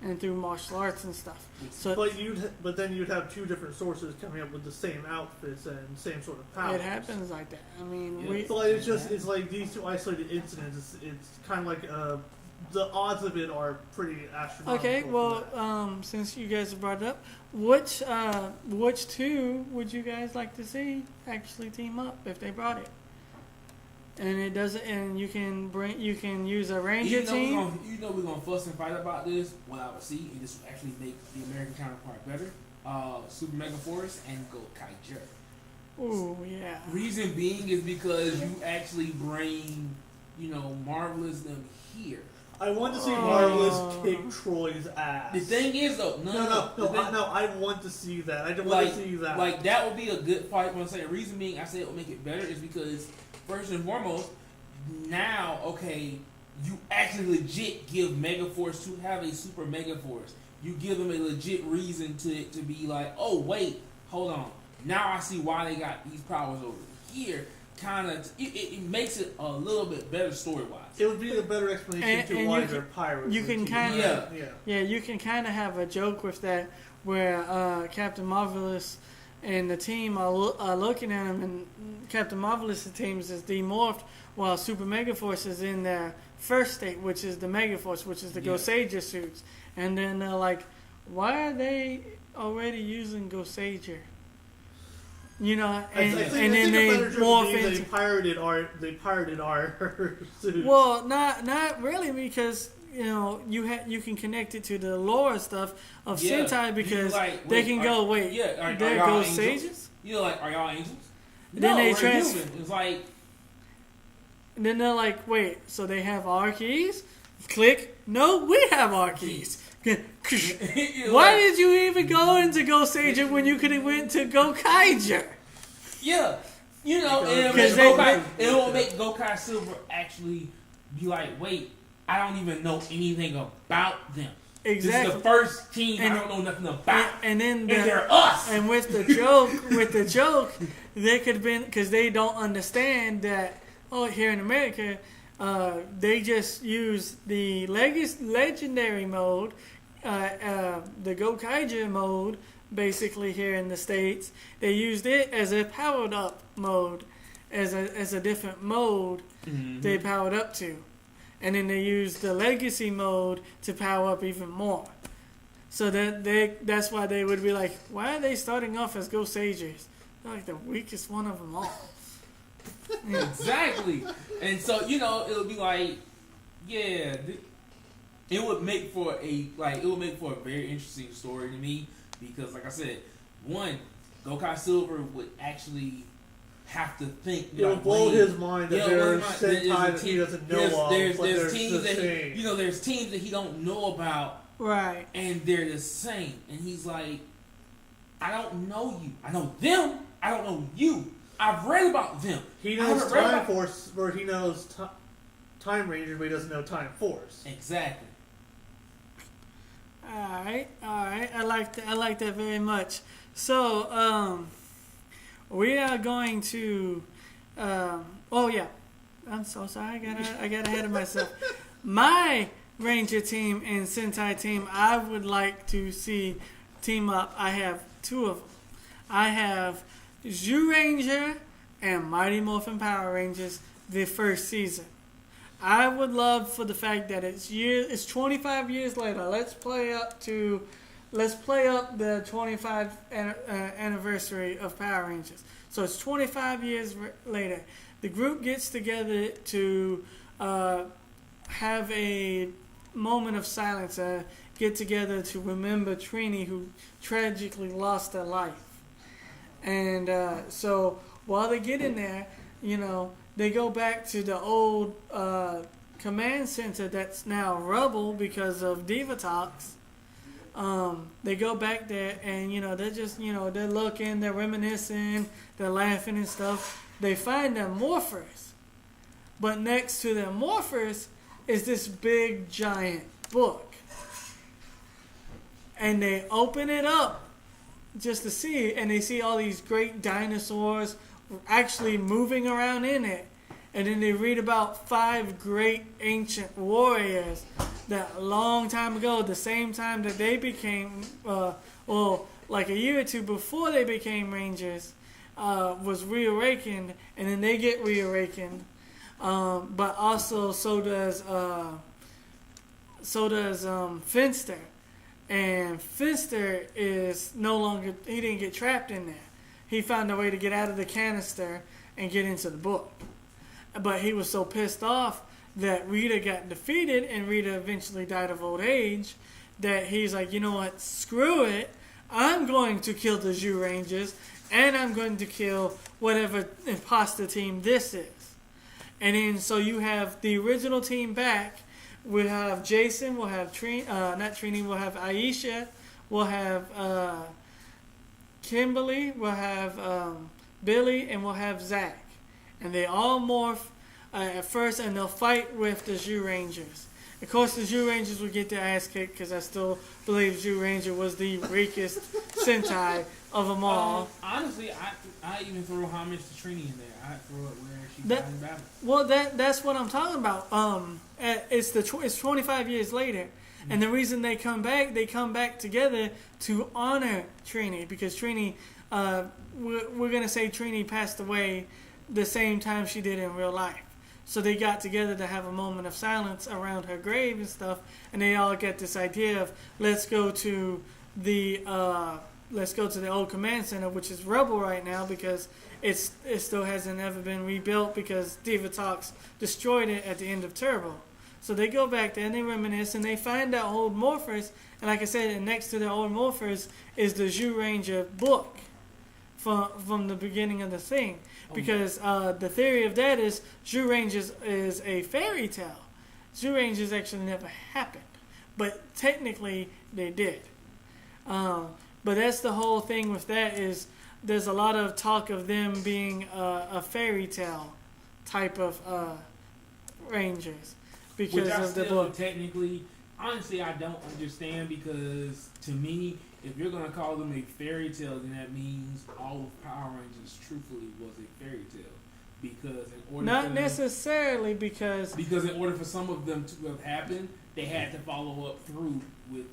and through martial arts and stuff. So But then you'd have two different sources coming up with the same outfits and same sort of powers. it happens like that. I mean, Yeah. It's like these two isolated incidents. It's kind of like the odds of it are pretty astronomical. okay. Well, since you guys have brought it up, which two would you guys like to see actually team up if they brought it? And it doesn't. And you can use a Ranger team. We're gonna fuss and fight about this. What I would see, and this would actually make the American counterpart better. Super Mega Force and Go Kaiser. Ooh, yeah. Reason being is because you actually bring, Marvelous them here. I want to see Marvelous kick Troy's ass. The thing is, though, no, I want to see that. I don't want to see that. Like that would be a good fight. When I say the reason being, I say it would make it better is because first and foremost, now you actually legit give Megaforce to have a Super Megaforce. You give them a legit reason to be like, oh wait, hold on. Now I see why they got these powers over here. It makes it a little bit better story wise. It would be the better explanation to why they're pirates. You can kind of you can kind of have a joke with that where Captain Marvelous and the team are looking at him, and Captain Marvelous' teams is demorphed while Super Megaforce is in their first state, which is the Megaforce, which is the Goseiger suits. And then they're like, why are they already using Goseiger? And then they morph into. They pirated our suits. Well, not really, because you can connect it to the lore stuff of Sentai because they can go they're Goseiges. Are y'all angels? Then we're human. It's like. And then they're like, wait, so they have our keys? Click. No, we have our keys. Why did you even go into Goseiger when you could have went to Gokaiger? Yeah. Because it won't make Gokai Silver actually be like, wait, I don't even know anything about them. Exactly. This is the first team I don't know nothing about. And they're us. And with the joke, they could have been, because they don't understand that, here in America, they just use the legendary mode, the Gokaiger mode, basically here in the States. They used it as a powered up mode, as a different mode they powered up to. and then they use the legacy mode to power up even more. So that's why they would be like, why are they starting off as Ghost Sagers? They're like the weakest one of them all. Yeah. Exactly. And so, you know, it would be like, yeah, it would make for a very interesting story to me, because like I said, one, Gokai Silver would actually have to think. It would blow his mind that there's sentai that he doesn't know of. There's teams that there's teams that he don't know about. Right. And they're the same. And he's like, I don't know you. I know them. I don't know you. I've read about them. He knows Time Force, or he knows Time Ranger, but he doesn't know Time Force. Exactly. Alright. I like that very much. So, we are going to, oh yeah. I'm so sorry. I got ahead of myself. My Ranger team and Sentai team, I would like to see team up. I have two of them. I have Zyuranger and Mighty Morphin Power Rangers, the first season. I would love for the fact that it's 25 years later. Let's play up the 25th anniversary of Power Rangers. So it's 25 years later. The group gets together to have a moment of silence, get together to remember Trini, who tragically lost her life. And so while they get in there, you know, they go back to the old command center that's now rubble because of Divatox. They go back there and, you know, they're just, you know, they're looking, they're reminiscing, they're laughing and stuff. They find their morphers. But next to their morphers is this big giant book. And they open it up just to see, and they see all these great dinosaurs actually moving around in it. And then they read about 5 great ancient warriors that a long time ago, the same time that they became, like a year or two before they became Rangers, was reawakened, and then they get reawakened. But also so does Finster. And Finster is no longer, he didn't get trapped in there. He found a way to get out of the canister and get into the book. But he was so pissed off that Rita got defeated and Rita eventually died of old age that he's like, you know what, screw it. I'm going to kill the Zyurangers and I'm going to kill whatever imposter team this is. And then so you have the original team back. We'll have Jason, we'll have not Trini, we'll have Aisha, we'll have Kimberly, we'll have Billy, and we'll have Zach. And they all morph at first, and they'll fight with the Zyurangers. Of course, the Zyurangers will get their ass kicked because I still believe Zyuranger was the weakest Sentai of them all. Honestly, I even throw homage to Trini in there. I throw it where she died in battle. Well, that's what I'm talking about. It's 25 years later, and the reason they come back together to honor Trini, because Trini, we're gonna say Trini passed away the same time she did in real life. So they got together to have a moment of silence around her grave and stuff, and they all get this idea of let's go to the old command center, which is rubble right now because it still hasn't ever been rebuilt because Divatox destroyed it at the end of Turbo. So they go back there and they reminisce and they find out old morphers, and like I said, next to the old morphers is the Zyuranger book from the beginning of the thing. Because the theory of that is Zyurangers is a fairy tale. Zyurangers actually never happened. But technically, they did. But that's the whole thing with that is there's a lot of talk of them being a fairy tale type of Rangers. Because of the book. Technically, honestly, I don't understand because to me, if you're going to call them a fairy tale, then that means all of Power Rangers truthfully was a fairy tale. Because in order Not necessarily because in order for some of them to have happened, they had to follow up through with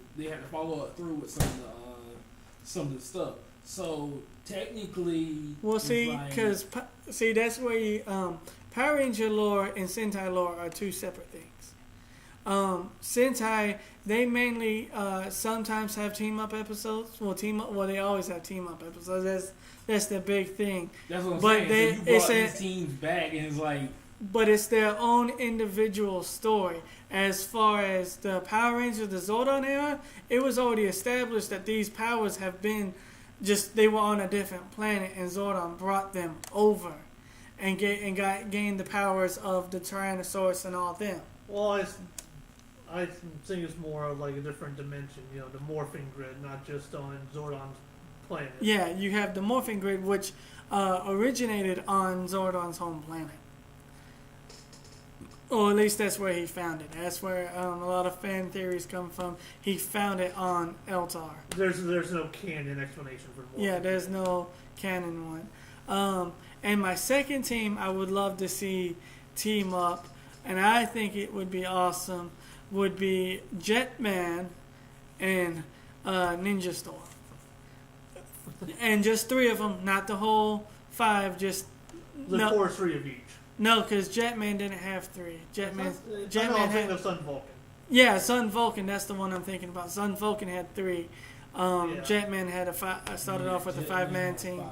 some of the stuff. So technically, well, see, because that's where Power Ranger lore and Sentai lore are two separate things. Sentai, they mainly sometimes have team up episodes. Well, they always have team up episodes. That's the big thing. That's what I'm But saying. So you brought these teams back, and it's like. But it's their own individual story. As far as the Power Rangers, the Zordon era, it was already established that these powers have been they were on a different planet, and Zordon brought them over and gained the powers of the Tyrannosaurus and all them. Well, I think it's more of like a different dimension, the morphing grid, not just on Zordon's planet. Yeah, you have the morphing grid, which originated on Zordon's home planet. Or at least that's where he found it. That's where a lot of fan theories come from. He found it on Eltar. There's no canon explanation for morphing. Yeah, there's no canon one. And my second team I would love to see team up, and I think it would be awesome, would be Jetman and Ninja Storm. And just 3 of them, not the whole 5, just... The core 3 of each. No, because Jetman didn't have 3. Jetman I'm thinking of Sun Vulcan. Yeah, Sun Vulcan, that's the one I'm thinking about. Sun Vulcan had 3. Jetman had started off with a 5-man team.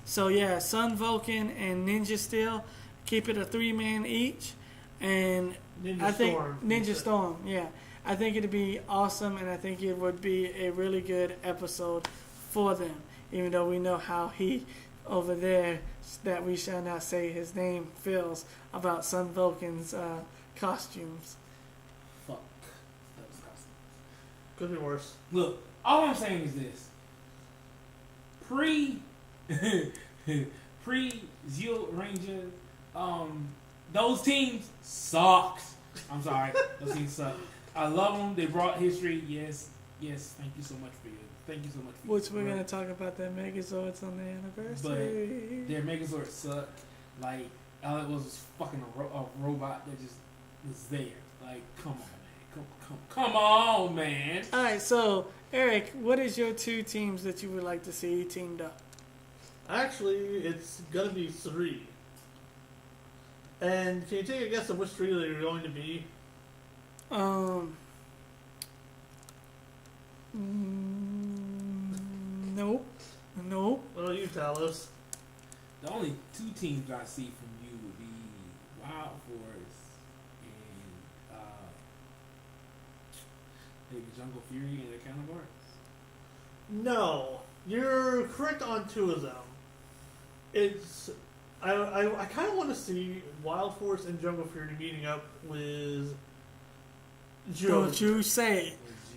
So yeah, Sun Vulcan and Ninja Steel, keep it a 3-man each, and Ninja Storm. Yeah, I think it'd be awesome, and I think it would be a really good episode for them. Even though we know how he over there, that we shall not say his name, feels about Sun Vulcan's costumes. Fuck those costumes. Could be worse. Look, all I'm saying is this: pre-Zeo Ranger, those teams sucked. I'm sorry, those teams suck. I love them. They brought history. Yes. Thank you so much for your. Thank you so much. Which we're gonna talk about their Megazords on the anniversary. But their Megazords sucked. Like all it was fucking a robot that just was there. Like, come on, man. Come on, man. All right, so Eric, what is your 2 teams that you would like to see teamed up? Actually, it's gonna be 3. And can you take a guess of which 3 they're going to be? Nope. What about you, Talos? The only 2 teams I see from you would be Wild Force and maybe Jungle Fury and their counterparts. No, you're correct on 2 of them. I kind of want to see Wild Force and Jungle Fury meeting up with Joe.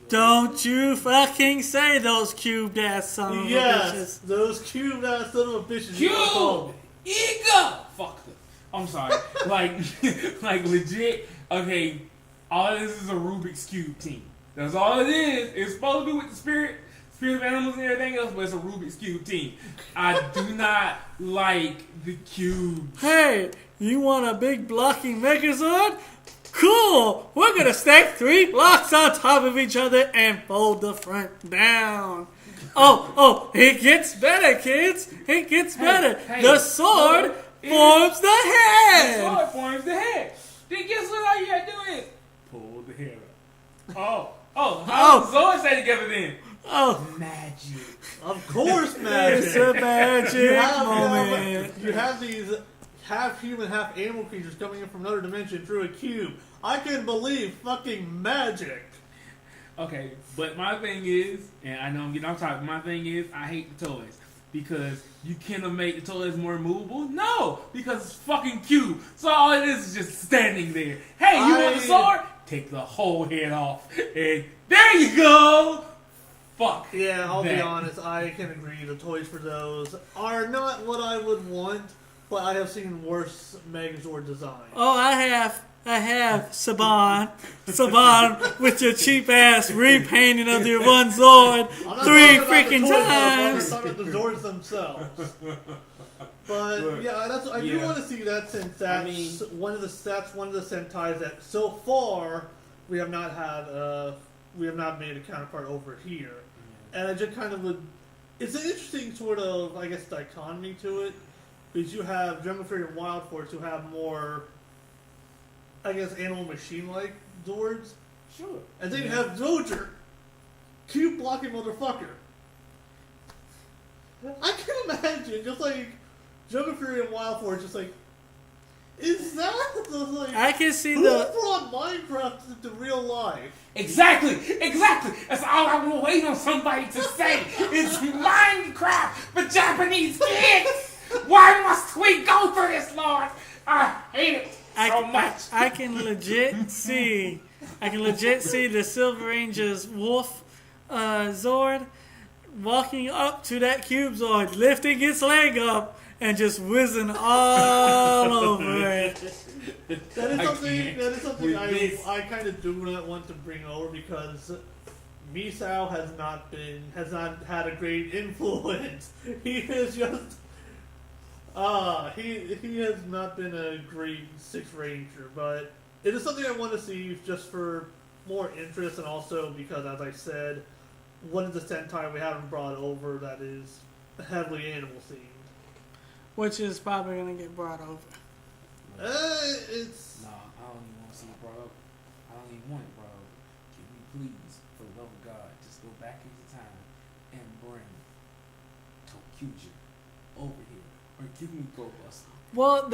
Don't you fucking say those cubed ass son of a bitches. Yes, those cubed ass son of a bitches. Cube! Ego! Fuck them. I'm sorry. like legit, okay, all of this is a Rubik's Cube team. That's all it is. It's supposed to be with the spirit of animals and everything else, but it's a Rubik's Cube team. I do not like the cube. Hey, you want a big blocking Megazord? Cool! We're gonna stack 3 blocks on top of each other and fold the front down. Oh, it gets better, kids. It gets better. The sword forms the head. The sword forms the head. Then guess what all you gotta do is pull the head up. How does the sword stay together then? Magic. Of course, magic. It's a magic moment. You have these half human, half animal creatures coming in from another dimension through a cube. I can believe fucking magic. Okay, but my thing is, and I know I'm getting off topic, my thing is, I hate the toys. Because you cannot make the toys more movable? No! Because it's fucking cube. So all it is just standing there. Hey, you want the sword? Take the whole head off. And there you go! Fuck. Yeah, I'll be honest, I can agree. The toys for those are not what I would want. But I have seen worse Megazord design. Oh, I have Saban with your cheap ass repainting of your one Zord 3 freaking times. I'm talking about the Zords themselves. But yeah, I do want to see that since that's one of the Sentais that so far we have not made a counterpart over here, and I just kind of would. It's an interesting sort of dichotomy to it. Because you have Jungle Fury and Wild Force who have more, animal machine-like Zords. Sure. And then you have Zoger, cube blocking motherfucker. I can imagine just like Joker Fury and Wild Force, just like, is that the like? I can see who the. brought Minecraft into real life? Exactly. That's all I was waiting on somebody to say. It's Minecraft for Japanese kids. Why must we go through this, Lord? I hate it so much. I can legit see. The Silver Ranger's Wolf Zord walking up to that Cube Zord, lifting its leg up, and just whizzing all over it. That is something I kind of do not want to bring over because Misao has not had a great influence. He is just he has not been a great Six Ranger, but it is something I want to see just for more interest, and also because, as I said, one of the Sentai we haven't brought over that is heavily animal themed. Which is probably going to get brought over. It's... Nah, I don't even want to see it brought up. I don't even want it brought up. Can we please, for the love of God, just go back into time and bring Tokuja over here? Or give me Go Buster. Well,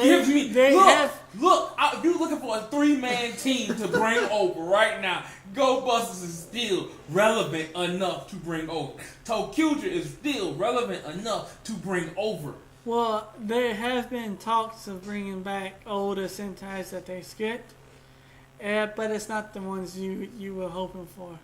You're looking for a 3-man team to bring over right now. Go Busters is still relevant enough to bring over. Tokuja is still relevant enough to bring over. Well, there have been talks of bringing back older Sentais that they skipped, but it's not the ones you were hoping for.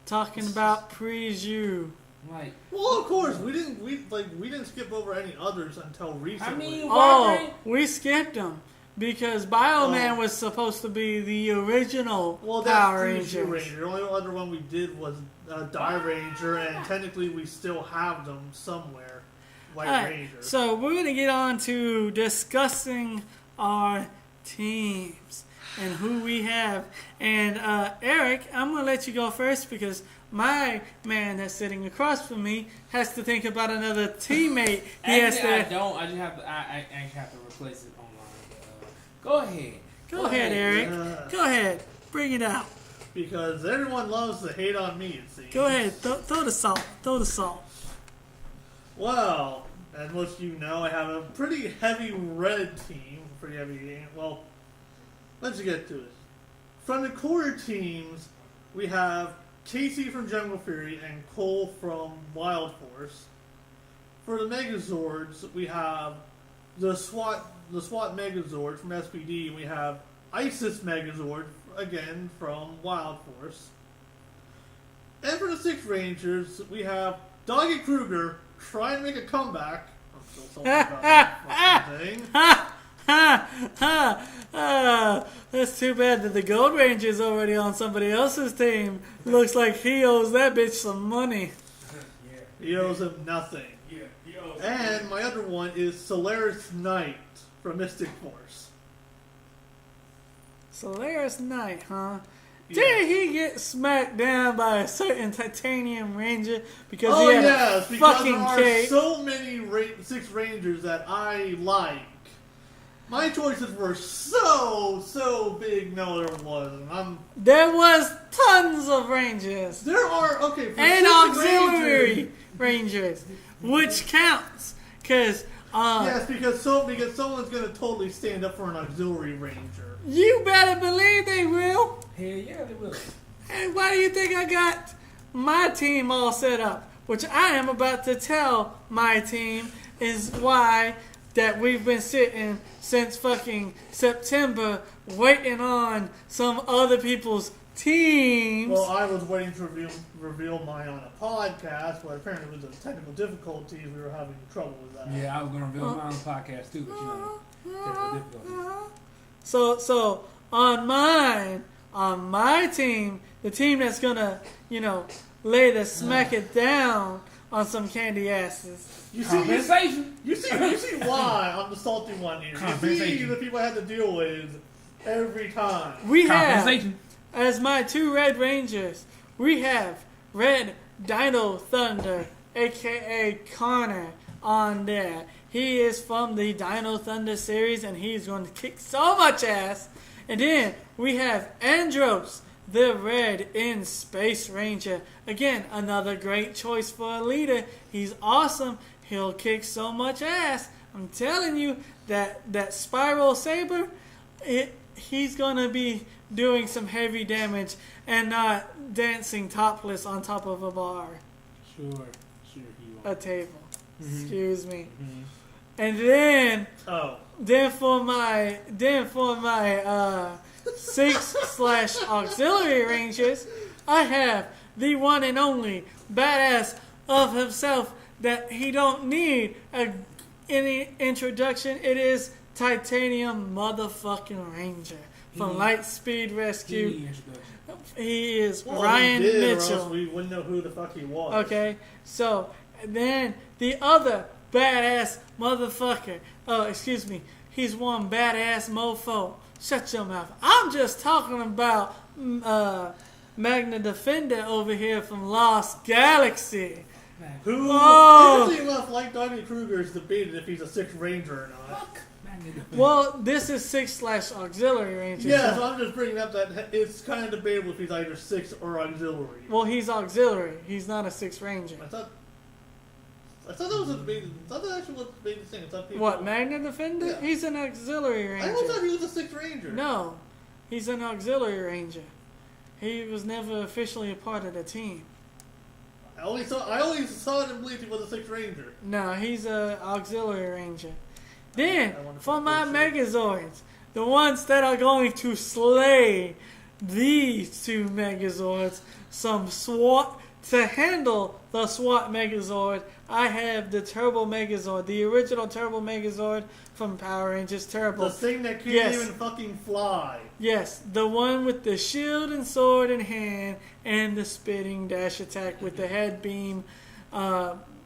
Talking about Pre-Ju. Like, well, of course we didn't skip over any others until recently. I mean, we skipped them because Bioman was supposed to be the original Power Ranger. The only other one we did was Die Ranger, and technically we still have them somewhere. White Ranger. So we're going to get on to discussing our teams and who we have. And Eric, I'm going to let you go first because my man that's sitting across from me has to think about another teammate. I actually have to replace it online. Go ahead. Go ahead, Eric. Go ahead. Bring it out. Because everyone loves to hate on me, it seems. Go ahead. Throw the salt. Well, as most of you know, I have a pretty heavy red team. Pretty heavy. Well, let's get to it. From the core teams, we have Casey from Jungle Fury and Cole from Wild Force. For the Megazords, we have the SWAT Megazord from SPD. We have ISIS Megazord, again, from Wild Force. And for the Six Rangers, we have Doggy Kruger try and make a comeback. I'm still talking about that fucking thing. That's too bad that the Gold Ranger is already on somebody else's team. Looks like he owes that bitch some money. He owes him nothing. And my other one is Solaris Knight from Mystic Force. Solaris Knight, huh? Yeah. Did he get smacked down by a certain Titanium Ranger because he had a fucking there cape? are so many Six Rangers that I like. My choices were so big. No, there wasn't. There was tons of Rangers. There are, okay. And auxiliary Rangers, which counts. Because, yes, because someone's going to totally stand up for an auxiliary Ranger. You better believe they will. Hell yeah, they will. And why do you think I got my team all set up? Which I am about to tell my team is why that we've been sitting since fucking September waiting on some other people's teams. Well, I was waiting to reveal mine on a podcast, but apparently with the technical difficulties, we were having trouble with that. Yeah, I was going to reveal mine on the podcast too, but technical difficulties. So on my team, the team that's gonna, lay the smack it down on some candy asses. You see why I'm the salty one here. You see the people I have to deal with every time. We have, as my two Red Rangers, we have Red Dino Thunder, aka Connor, on there. He is from the Dino Thunder series, and he's going to kick so much ass. And then we have Andros, the Red in Space Ranger. Again, another great choice for a leader. He's awesome. He'll kick so much ass. I'm telling you that Spiral Saber, he's going to be doing some heavy damage and not dancing topless on top of a bar. Sure, he will. A table. Mm-hmm. Excuse me. Mm-hmm. And then... Oh. Then for my 6/auxiliary rangers, I have the one and only badass of himself that he don't need any introduction. It is Titanium motherfucking Ranger from Lightspeed Rescue. He is Ryan he did, Mitchell. Or else we wouldn't know who the fuck he was. Okay, so then the other badass motherfucker. Oh, excuse me. He's one badass mofo. Shut your mouth. I'm just talking about Magna Defender over here from Lost Galaxy. Who? Oh. Interesting enough, like Donnie Kruger is debated if he's a 6th Ranger or not. Fuck. Well, this is 6/auxiliary ranger. Yeah, so I'm just bringing up that it's kind of debatable if he's either 6 or auxiliary. Well, he's auxiliary. He's not a 6th ranger. I thought that was a debated. I thought that actually was a debated thing. I thought people. What, Magna Defender? Yeah. He's an auxiliary ranger. I always thought he was a 6th Ranger. No, he's an auxiliary ranger. He was never officially a part of the team. I always saw it and believed he was a 6th Ranger. No, he's an auxiliary ranger. Then, I wonder for if my it's Megazords, the ones that are going to slay these 2 Megazords, some SWAT, to handle the SWAT Megazord, I have the Turbo Megazord, the original Turbo Megazord from Power Rangers Turbo. The thing that can't Yes. even fucking fly. Yes, the one with the shield and sword in hand and the spitting dash attack with the head beam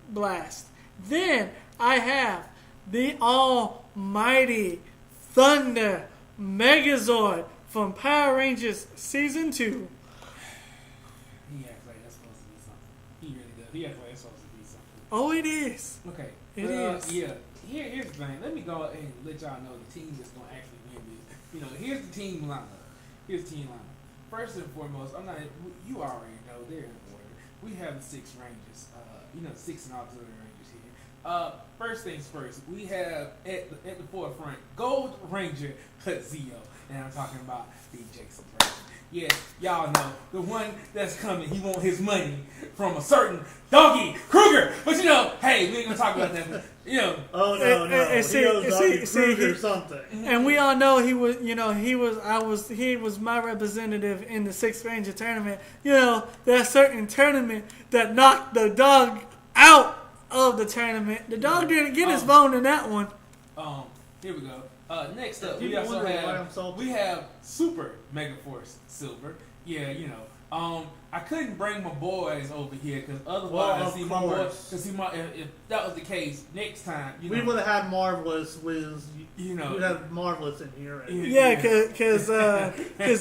blast. Then I have the almighty Thunder Megazord from Power Rangers Season 2. He acts like that's supposed to be something. He really does. He acts like that's supposed to be something. Oh, it is. Okay. It is. Yeah. Here's the thing. Let me go ahead and let y'all know the team that's going to actually win this. You know, here's the team lineup. First and foremost, you already know they're in order. We have the 6 Rangers. 6 and auxiliary Rangers here. First things first, we have at the forefront Gold Ranger Zio, and I'm talking about the Jason Person. Yes, y'all know the one that's coming. He want his money from a certain Doggy Kruger, but hey, we ain't gonna talk about that. But, Oh no, and he knows Kruger something. And we all know he was my representative in the 6th Ranger tournament. That certain tournament that knocked the dog out of the tournament. The dog didn't get his bone in that one. Here we go. Next up, People wonder why I'm salty. we have Super Megaforce Silver. Yeah, I couldn't bring my boys over here because otherwise, Well, of my boys. course. Because if that was the case, next time, We would have had Marvelous with, You know. we'd have Marvelous in here. Right? Yeah, because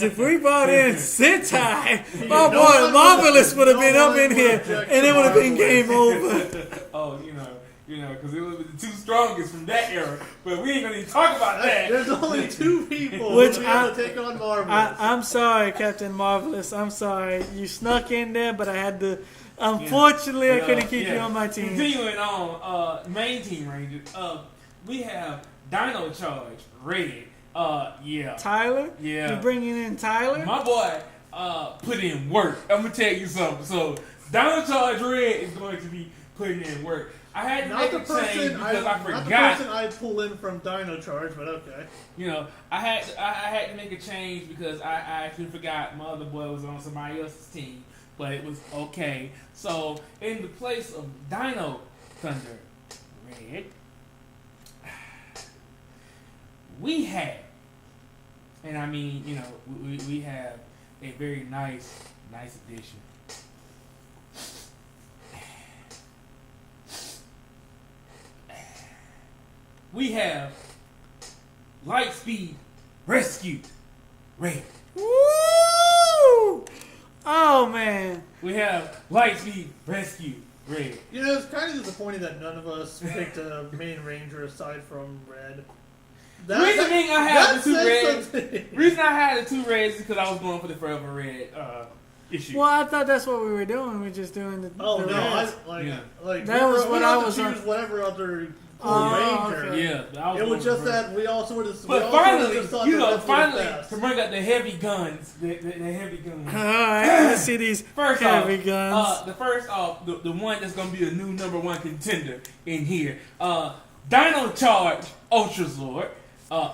if we brought in Sentai, my no boy one Marvelous would have no been up one in would here, object and to it would have been Marvelous. game over. Because it was the 2 strongest from that era. But we ain't gonna even talk about that. There's only 2 people Which who have to take on Marvelous. I'm sorry, Captain Marvelous. I'm sorry. You snuck in there, but I had to. Unfortunately, I couldn't keep you on my team. Continuing on, main team Rangers. We have Dino Charge Red. Yeah. Tyler? Yeah. You bringing in Tyler? My boy put in work. I'm gonna tell you something. So Dino Charge Red is going to be putting in work. I had to Not make the a change person because I not the forgot. person I pull in from Dino Charge, but okay. I had to make a change because I actually forgot my other boy was on somebody else's team, but it was okay. So in the place of Dino Thunder Red, we have, and I mean, we have a very nice addition. We have Lightspeed Rescue Red. Woo! Oh, man. We have Lightspeed Rescue Red. It's kind of disappointing that none of us picked a main ranger aside from Red. Reason being I had the two reds. Reason I had the two reds is because I was going for the Forever Red issue. Well, I thought that's what we were doing. We're just doing the. Oh the no! reds. Like that was what I was. Choose whatever other ranger. Okay. Yeah, it was just that we all sort of. But finally, to bring up the heavy guns, the heavy guns. All right, let's see these first heavy guns. The one that's gonna be the new #1 contender in here. Dino Charge Ultra Zord.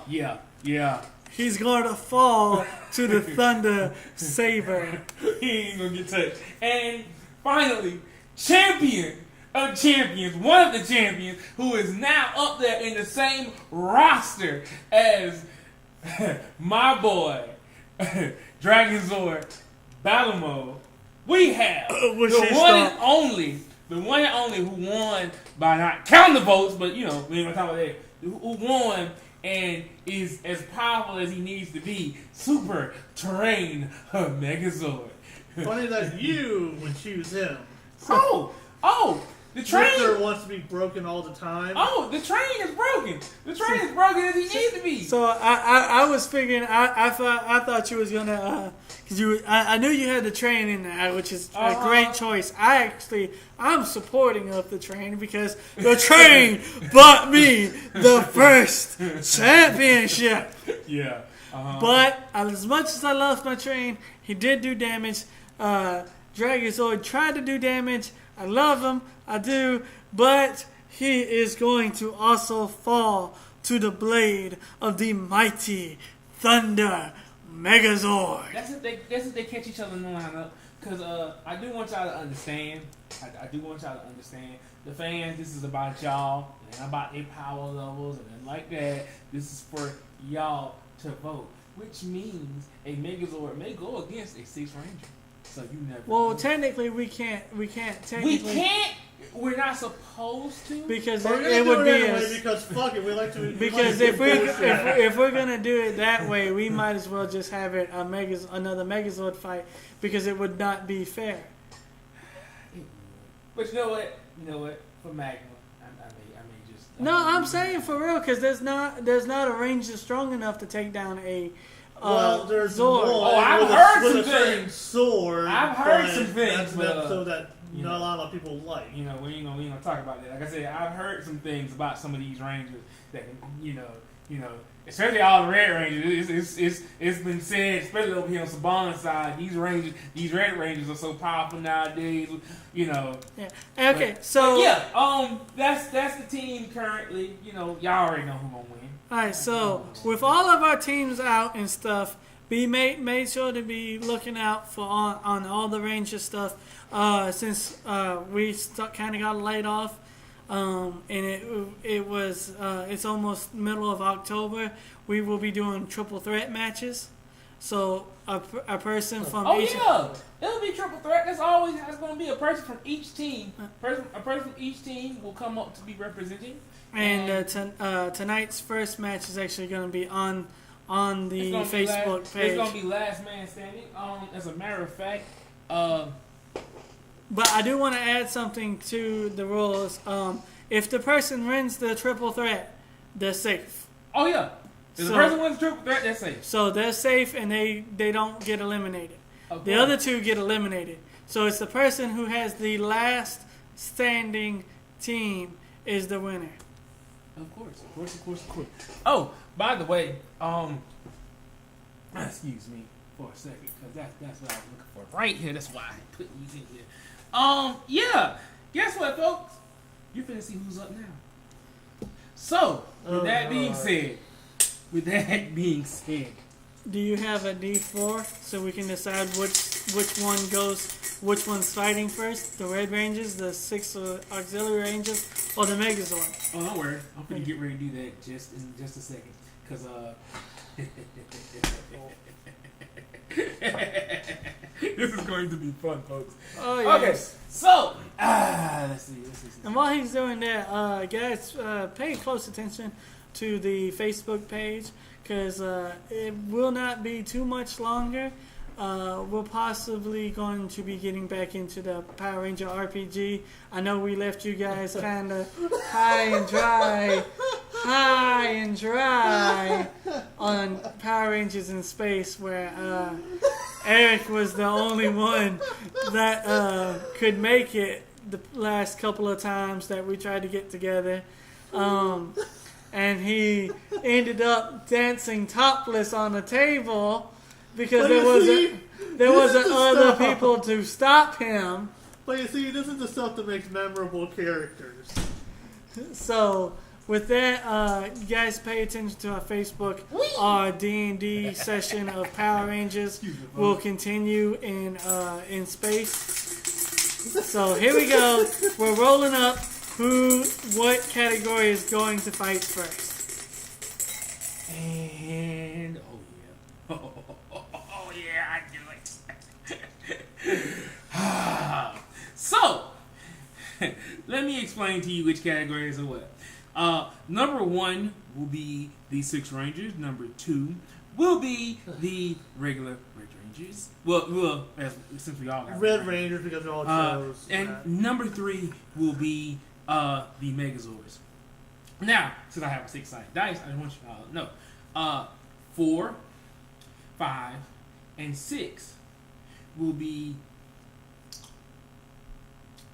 Yeah. He's going to fall to the Thunder Saber. He ain't gonna get touched. And finally, champion of champions, one of the champions, who is now up there in the same roster as my boy, Dragon Zord Balamo. We have the one and only who won by not counting the votes, but we ain't gonna talk about that. Who won and is as powerful as he needs to be, Super Terrain Megazord. Funny that you would choose him. The train Victor wants to be broken all the time. Oh, the train is broken. The train is broken as he needs to be. So I was figuring I thought you was gonna because I knew you had the train in there, which is a great choice. I'm supporting of the train because the train bought me the first championship. Yeah. But as much as I love my train, he did do damage. Dragozoid tried to do damage. I love him, I do, but he is going to also fall to the blade of the mighty Thunder Megazord. That's if they catch each other in the lineup. Because I do want y'all to understand. I do want y'all to understand. The fans, this is about y'all. It ain't about their power levels and nothing like that. This is for y'all to vote. Which means a Megazord may go against a 6 Ranger. So you never. Well, know. Technically, we can't. Technically, we can't. We're not supposed to because it would be anyway, because fuck it, we like to. Because if we're gonna do it that way, we might as well just have it another Megazord fight because it would not be fair. But you know what? For Magma, I may just. No, I'm saying for real because there's not a ranger strong enough to take down a. There's Zord. I've heard some things. Sword. I've heard some things. That's an episode that not a lot of people like. We ain't gonna talk about that. Like I said, I've heard some things about some of these rangers that especially all the red rangers. It's been said, especially over here on Saban's side, these red rangers are so powerful nowadays. Yeah. Okay. That's the team currently. Y'all already know who gonna win. Alright, so with all of our teams out and stuff, be made sure to be looking out for on all the Ranger stuff. Since we kind of got laid off, and it's almost middle of October, we will be doing triple threat matches. So a person from it'll be triple threat. That's always how it's going to be. A person from each team. A person from each team will come up to be representing. And tonight's first match is actually going to be on the Facebook page. It's going to be last man standing. As a matter of fact, but I do want to add something to the rules. If the person wins the triple threat, they're safe. Oh yeah. If the person wins the triple threat, they're safe. So they're safe and they don't get eliminated. Okay. The other two get eliminated. So it's the person who has the last standing team is the winner. Of course. Oh, by the way, excuse me for a second, because that's what I was looking for right here. That's why I put these in here. Yeah. Guess what, folks? You finna see who's up now. So, with that being said, do you have a D4 so we can decide which one's fighting first? The Red Rangers, the 6 Auxiliary Rangers, or the Megazord? Oh, don't worry. I'm gonna get ready to do that just in just a second, cause this is going to be fun, folks. Oh yes. Okay, so let's see. And while he's doing that, guys, pay close attention to the Facebook page because it will not be too much longer. We're possibly going to be getting back into the Power Ranger RPG. I know we left you guys kind of high and dry high and dry on Power Rangers in Space, where Eric was the only one that could make it the last couple of times that we tried to get together. And he ended up dancing topless on the table because there wasn't other people to stop him. But you see, this is the stuff that makes memorable characters. So, with that, you guys pay attention to our Facebook. Our D&D session of Power Rangers will continue in space. So here we go. We're rolling up. What category is going to fight first? And oh yeah, I do it. So let me explain to you which categories are what. Number 1 will be the 6 Rangers. Number 2 will be the regular Red Rangers. Well, since we all got Red Rangers because we all chose. And number 3 will be the Megazords. Now, since I have a 6-sided dice, I want you to know. 4, 5, and 6 will be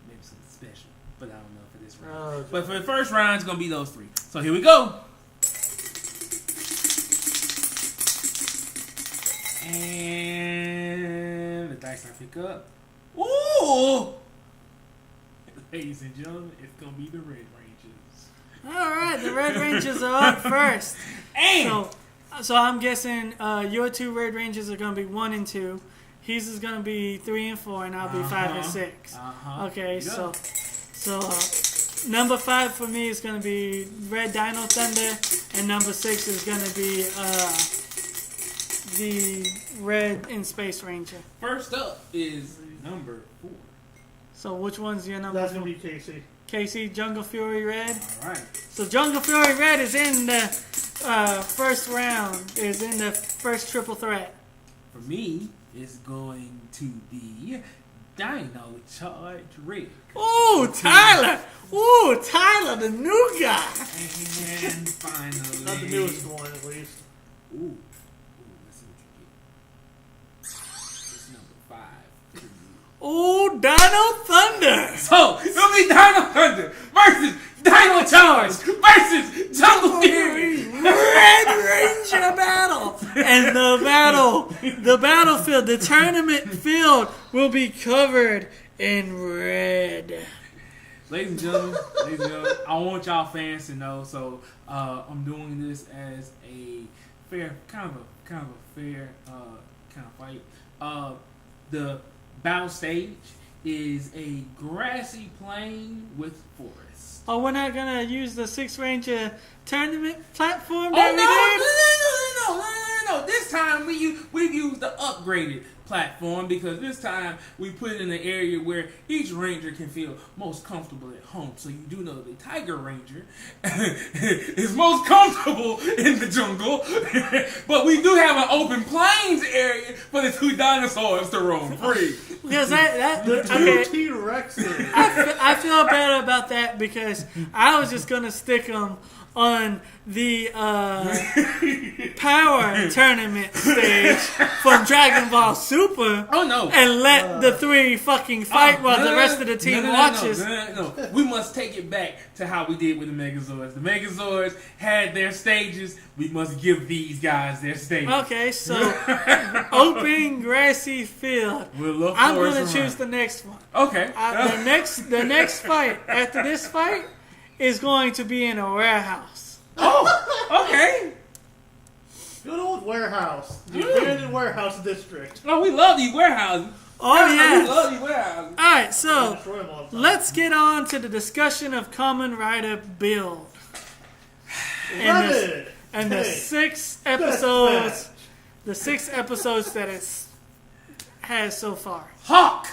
maybe something special, but I don't know for this round. Okay. But for the first round, it's going to be those 3. So here we go. And the dice I pick up. Ooh! Ladies and gentlemen, it's going to be the Red Rangers. Alright, the Red Rangers are up first. And So I'm guessing your 2 Red Rangers are going to be 1 and 2. His is going to be 3 and 4, and I'll be 5 and 6. Okay, so number 5 for me is going to be Red Dino Thunder, and number 6 is going to be the Red in Space Ranger. first up is number 4. So which one's your number? That's 4? going to be Casey. Casey, Jungle Fury Red. All right. So Jungle Fury Red is in the first round, is in the first triple threat. For me, it's going to be Dino Charge Red. Ooh, Tyler! Ooh, Tyler, the new guy! And finally... Not the newest one, at least. Ooh, let's see what you get. It's number 5. Ooh, Dino Thunder! So, it'll be Dino Thunder versus Dino Charge versus Jungle Fury. Red Ranger battle! And the battlefield, the tournament field will be covered in red. Ladies and gentlemen, I want y'all fans to know. So I'm doing this as a fair, kind of a fair kind of fight. The battle stage is a grassy plain with forest. Oh, we're not gonna use the 6 Ranger tournament platform Oh that no! This time we've used the upgraded platform because this time we put it in an area where each ranger can feel most comfortable at home. So you do know the Tiger Ranger is most comfortable in the jungle, but we do have an open plains area for the 2 dinosaurs to roam free. Because The 2 T-Rexes. I feel better about that because I was just gonna stick them on the power tournament stage from Dragon Ball Super. Oh no! And let the 3 fucking fight while the rest of the team watches. No. We must take it back to how we did with the Megazords. The Megazords had their stages. We must give these guys their stages. Okay, so open grassy field. I'm gonna choose the next one. Okay. The next fight after this fight is going to be in a warehouse. Oh, okay. Good old warehouse. The abandoned warehouse district. Oh, we love these warehouses. Oh, yeah. We love these warehouses. Alright, so Destroy them all the time. let's get on to the discussion of Kamen Rider build. And the 6 episodes, that it has so far. Hawk,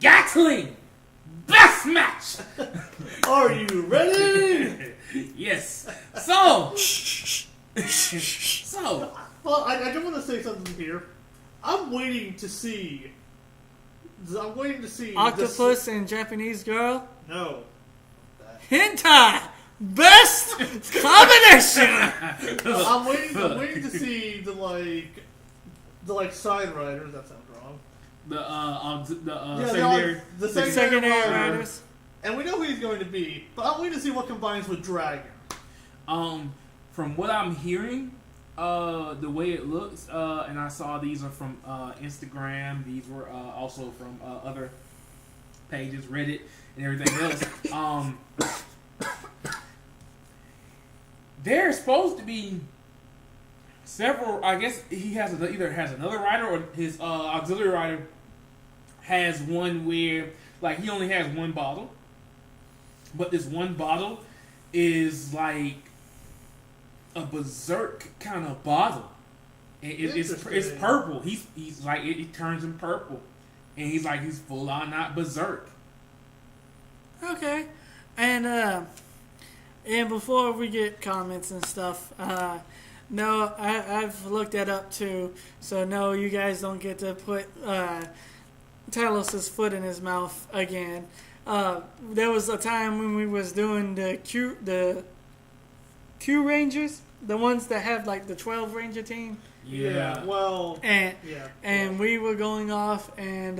Gatling, best match. Are you ready? Yes. So. Well, I just want to say something here. I'm waiting to see. Octopus and Japanese girl. No. Hentai! Best Combination! I'm waiting to see the side riders. That sounds wrong. Secondary. The Secondary rider. riders. And we know who he's going to be, but I'm waiting to see what combines with Dragon. From what I'm hearing, the way it looks, and I saw these are from Instagram. These were also from other pages, Reddit, and everything else. There's supposed to be several. I guess he either has another rider or his auxiliary rider has one where he only has one bottle, but this one bottle is like a berserk kind of bottle. It's purple. He's like it turns him purple, and he's full on not berserk. Okay, and before we get comments and stuff, no, I've looked that up too. So no, you guys don't get to put Talos' foot in his mouth again. There was a time when we was doing the Q Rangers, the ones that have the 12 Ranger team. Yeah. And we were going off, and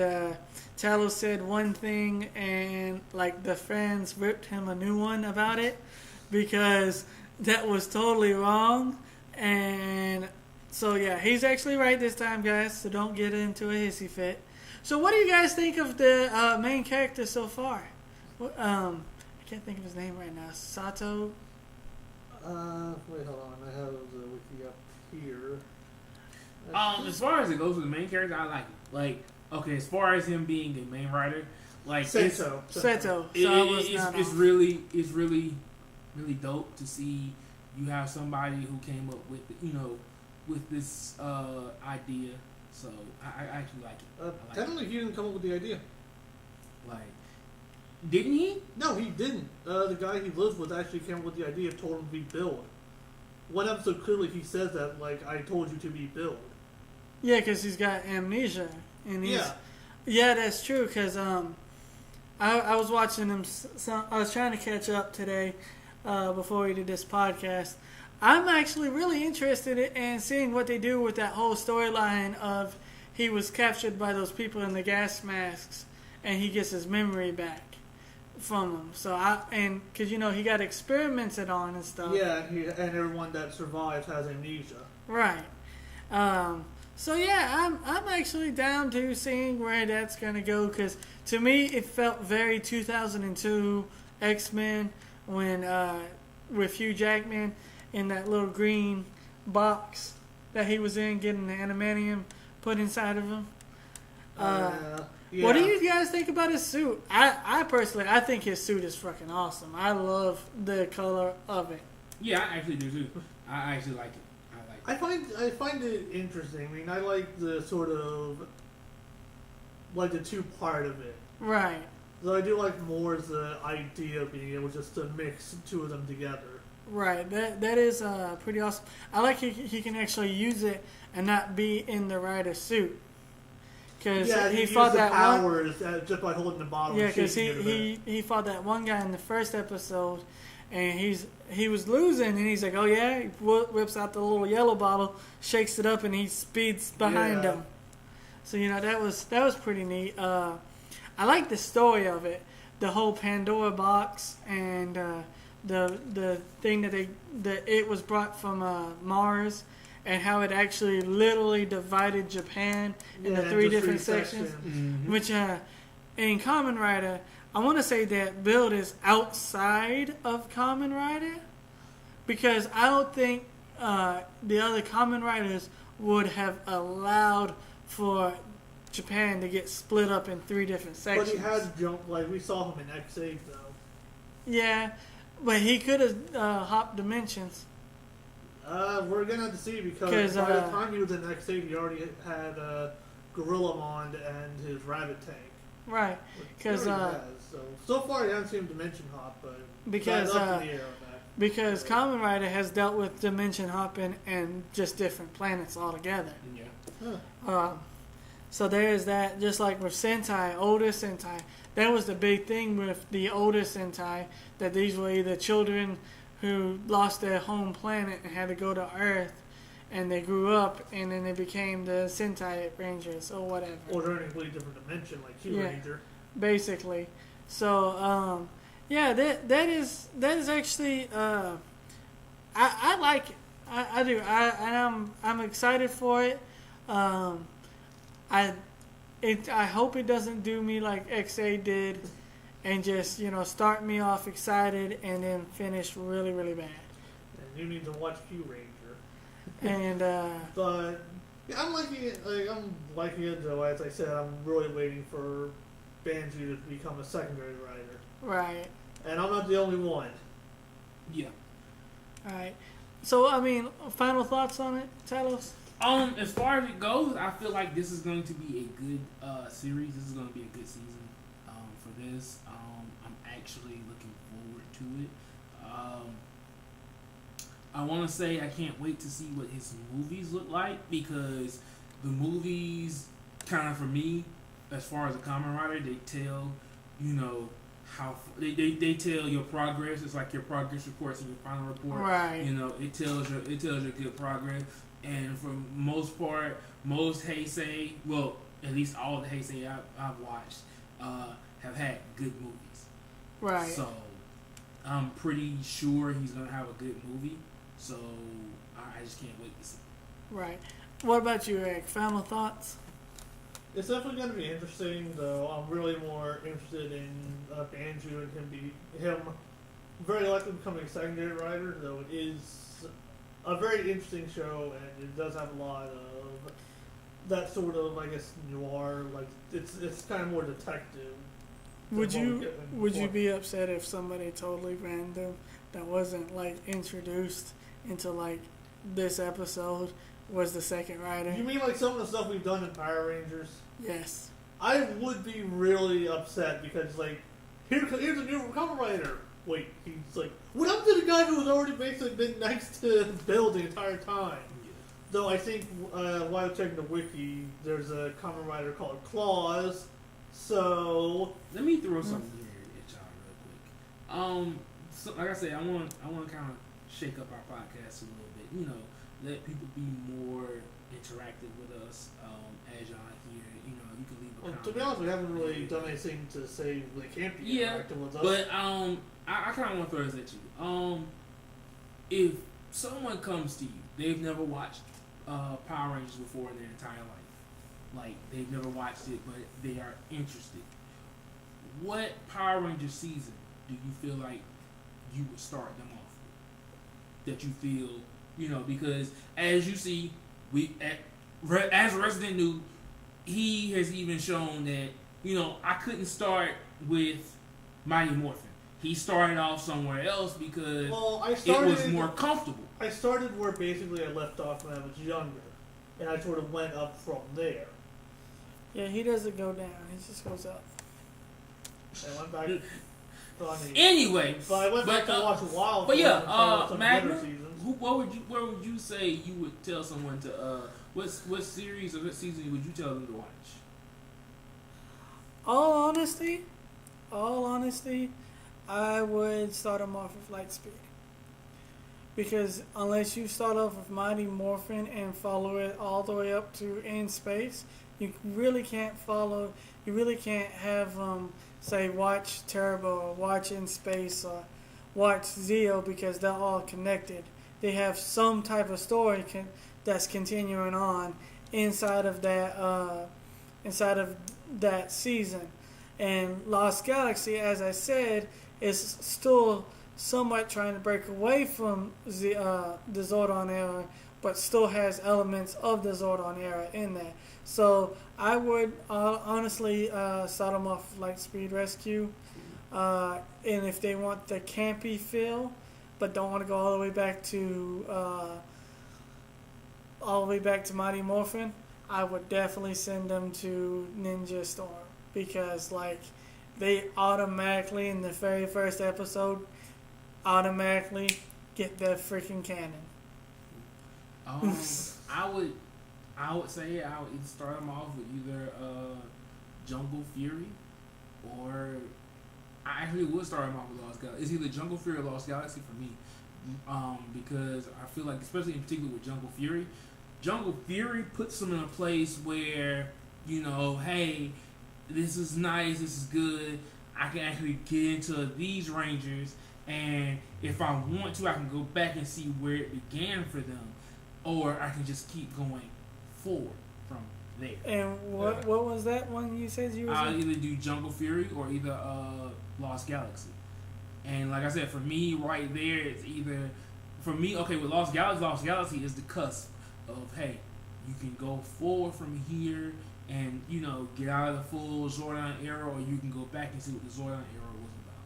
Talos said one thing, and the fans ripped him a new one about it because that was totally wrong. And so yeah, he's actually right this time, guys. So don't get into a hissy fit. So what do you guys think of the main character so far? I can't think of his name right now. Sato. Wait, hold on. I have the wiki up here. As far as it goes with the main character, I like it. Okay, as far as him being a main writer, Seto. It's really dope to see you have somebody who came up with with this idea. So I actually like it. Technically, he didn't come up with the idea. Didn't he? No, he didn't. The guy he lives with actually came up with the idea, told him to be Billed. One episode clearly he says that, I told you to be Billed. Yeah, because he's got amnesia. And yeah, that's true, because I was watching him. I was trying to catch up today before we did this podcast. I'm actually really interested in seeing what they do with that whole storyline of he was captured by those people in the gas masks and he gets his memory back from them. So because he got experimented on and stuff. Yeah, and everyone that survives has amnesia. Right. So yeah, I'm actually down to seeing where that's gonna go, because to me it felt very 2002 X-Men when with Hugh Jackman in that little green box that he was in, getting the adamantium put inside of him. Yeah. What do you guys think about his suit? I personally, I think his suit is fucking awesome. I love the color of it. Yeah, I actually do too. I actually like it. I find it interesting. I mean, I like the sort of the two-part of it. Right. So I do like more the idea of being able just to mix two of them together. Right. That is pretty awesome. I like he can actually use it and not be in the rider suit. Cause he fought that powers just by holding the bottle. Yeah, because he fought that one guy in the first episode, and he was losing, and he's like, oh yeah, he whips out the little yellow bottle, shakes it up, and he speeds behind him. So that was pretty neat. I like the story of it, the whole Pandora box, and the thing that it was brought from Mars. And how it actually literally divided Japan into three different sections. Mm-hmm. Which, in Kamen Rider, I want to say that build is outside of Kamen Rider. Because I don't think the other Kamen Riders would have allowed for Japan to get split up in three different sections. But he had jumped, we saw him in X8, though. Yeah, but he could have hopped dimensions. We're gonna have to see, because by the time he was in X8, he already had Gorillamon and his rabbit tank. Right, because so far he hasn't seen him dimension hop, but because up in the air on that. Because Kamen Rider has dealt with dimension hopping and just different planets altogether. Yeah. Huh. So there's that. Just like with Sentai, older Sentai, that was the big thing with the older Sentai, that these were either children who lost their home planet and had to go to Earth, and they grew up, and then they became the Sentai Rangers or whatever. Or they're in a completely different dimension, like Q Ranger. Basically. So, yeah, that is actually I like it. I do. I'm excited for it. I hope it doesn't do me like XA did, and just start me off excited and then finish really really bad. And you need to watch Q Ranger. And but yeah, I'm liking it. I'm liking it, though. As I said, I'm really waiting for Banjo to become a secondary writer. Right. And I'm not the only one. Yeah. All right. So I mean, final thoughts on it, Talos? As far as it goes, I feel like this is going to be a good series. This is going to be a good season for this. I'm actually looking forward to it. I want to say I can't wait to see what his movies look like, because the movies, kind of for me, as far as a comic writer, they tell, how they tell your progress. It's like your progress reports in your final report. Right. It tells your good progress. And for most part, most Heisei, well, at least all the Heisei I've watched, have had good movies. Right. So I'm pretty sure he's gonna have a good movie. So I just can't wait to see. Right. What about you, Eric? Final thoughts? It's definitely going to be interesting, though. I'm really more interested in Banjo and him very likely becoming a secondary writer, though it is a very interesting show, and it does have a lot of that sort of, I guess, noir. Like it's kind of more detective. Would you be upset if somebody totally random that wasn't like introduced into like this episode was the second writer? You mean like some of the stuff we've done in Power Rangers? Yes. I would be really upset because like here's a new cover writer. Wait, he's like, what happened to the guy who was already basically been next to Bill the entire time? Yeah. Though I think while checking the wiki, there's a cover writer called Claus. So let me throw something here at y'all real quick. So, like I said, I want to kind of shake up our podcast a little bit. Let people be more interactive with us as y'all here. You can leave a comment. To be honest, we haven't really done anything to say they can't be interactive with us. But I kind of want to throw this at you. If someone comes to you, they've never watched Power Rangers before in their entire life. Like, they've never watched it, but they are interested. What Power Rangers season do you feel like you would start them off with? That you feel, because as you see, as Resident New, he has even shown that, I couldn't start with Mighty Morphin. He started off somewhere else because it was more comfortable. I started where basically I left off when I was younger, and I sort of went up from there. Yeah, he doesn't go down. He just goes up. I went back. Anyway, but I went back to watch Wild. But yeah, Magnum, where would you say you would tell someone to what series or what season would you tell them to watch? All honesty, I would start them off with Lightspeed. Because unless you start off with Mighty Morphin and follow it all the way up to In Space, you really can't have say watch Turbo or watch In Space or watch Zeo, because they're all connected. They have some type of story that's continuing on inside of that season. And Lost Galaxy, as I said, is still somewhat trying to break away from the Zordon era, but still has elements of the Zordon era in there. So I would honestly start them off like Speed Rescue, and if they want the campy feel, but don't want to go all the way back to Mighty Morphin, I would definitely send them to Ninja Storm, because like they automatically in the very first episode automatically get that freaking cannon. I would say I would either start them off with either Jungle Fury, or I actually would start them off with Lost Galaxy. It's either Jungle Fury or Lost Galaxy for me. because I feel like, especially in particular with Jungle Fury puts them in a place where, hey, this is nice, this is good. I can actually get into these Rangers, and if I want to, I can go back and see where it began for them, or I can just keep going forward from there. And what was that one you said you were? I'll either do Jungle Fury or either Lost Galaxy. And like I said, for me, right there, it's either with Lost Galaxy is the cusp of, hey, you can go forward from here and get out of the full Zordon era, or you can go back and see what the Zordon era was about.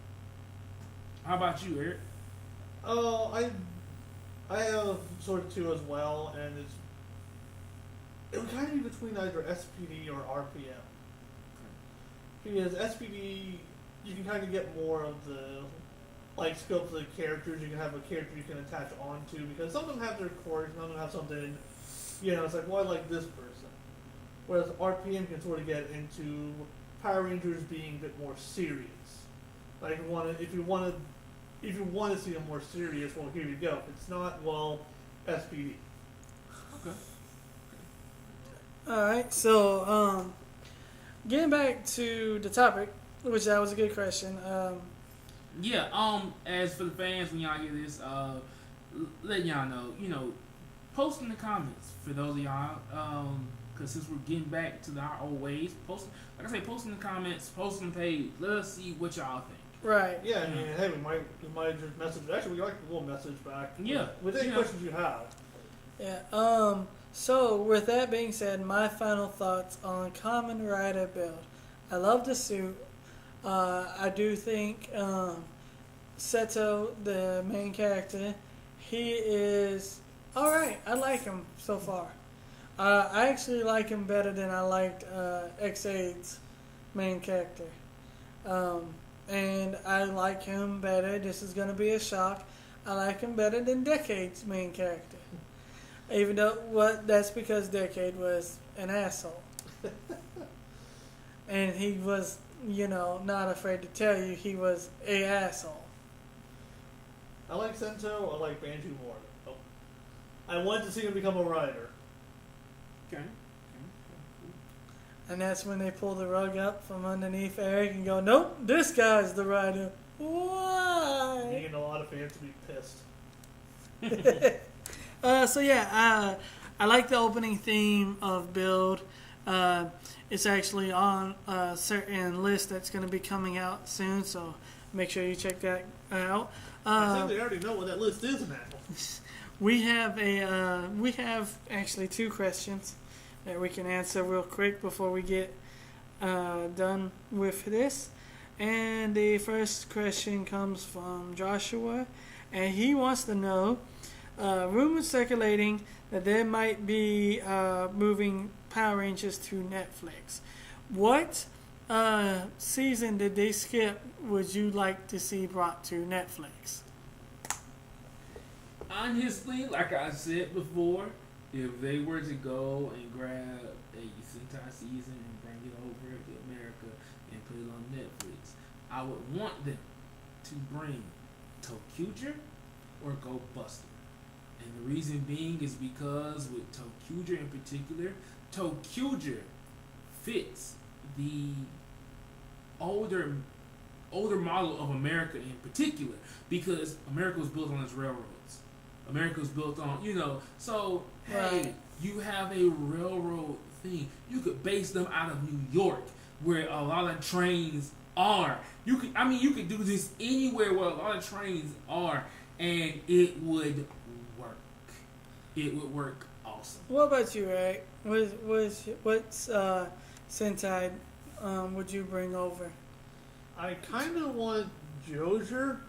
How about you, Eric? I have sort of two as well, and it would kind of be between either SPD or RPM. Because SPD, you can kind of get more of the scope of the characters. You can have a character you can attach onto, because some of them have their cores, some of them have something. It's like, well, I like this person. Whereas RPM can sort of get into Power Rangers being a bit more serious. Like, if you want to see them more serious, well, here you go. If it's not, well, SPD. Okay. All right. So, getting back to the topic, which that was a good question. As for the fans, when y'all get this, letting y'all know, post in the comments for those of y'all, because since we're getting back to our old ways, post in the comments, post on the page, let us see what y'all think. Right. Yeah, I mean, hey, we might just message. Actually, we like a little message back. Yeah. With any questions you have. Yeah. So with that being said, my final thoughts on Kamen Rider build. I love the suit. I do think Seto, the main character, he is alright. I like him so far. I actually like him better than I liked X8's main character. And I like him better. This is going to be a shock. I like him better than Decade's main character. Even though, that's because Decade was an asshole. And he was, not afraid to tell you he was a asshole. I like Sento. I like Banju more. Oh. I wanted to see him become a rider. Okay. And that's when they pull the rug up from underneath Eric and go, nope, this guy's the rider. Why? Me and a lot of fans to be pissed. I like the opening theme of Build. It's actually on a certain list that's going to be coming out soon, so make sure you check that out. I think they already know what that list is now. We have actually two questions that we can answer real quick before we get done with this. And the first question comes from Joshua, and he wants to know, rumors circulating that there might be moving Power Rangers to Netflix. What season did they skip would you like to see brought to Netflix? Honestly, like I said before, if they were to go and grab a Sentai season and bring it over to America and put it on Netflix, I would want them to bring Tokuger or Go Buster. And the reason being is because with Tokuger in particular, Tokuger fits the older model of America in particular, because America was built on its railroads. America was built on, so hey, Right. you have a railroad thing. You could base them out of New York, where a lot of trains are. You could do this anywhere where a lot of trains are, and it would work. It would work awesome. What about you, Eric? What's Sentai would you bring over? I kind of want Jojer,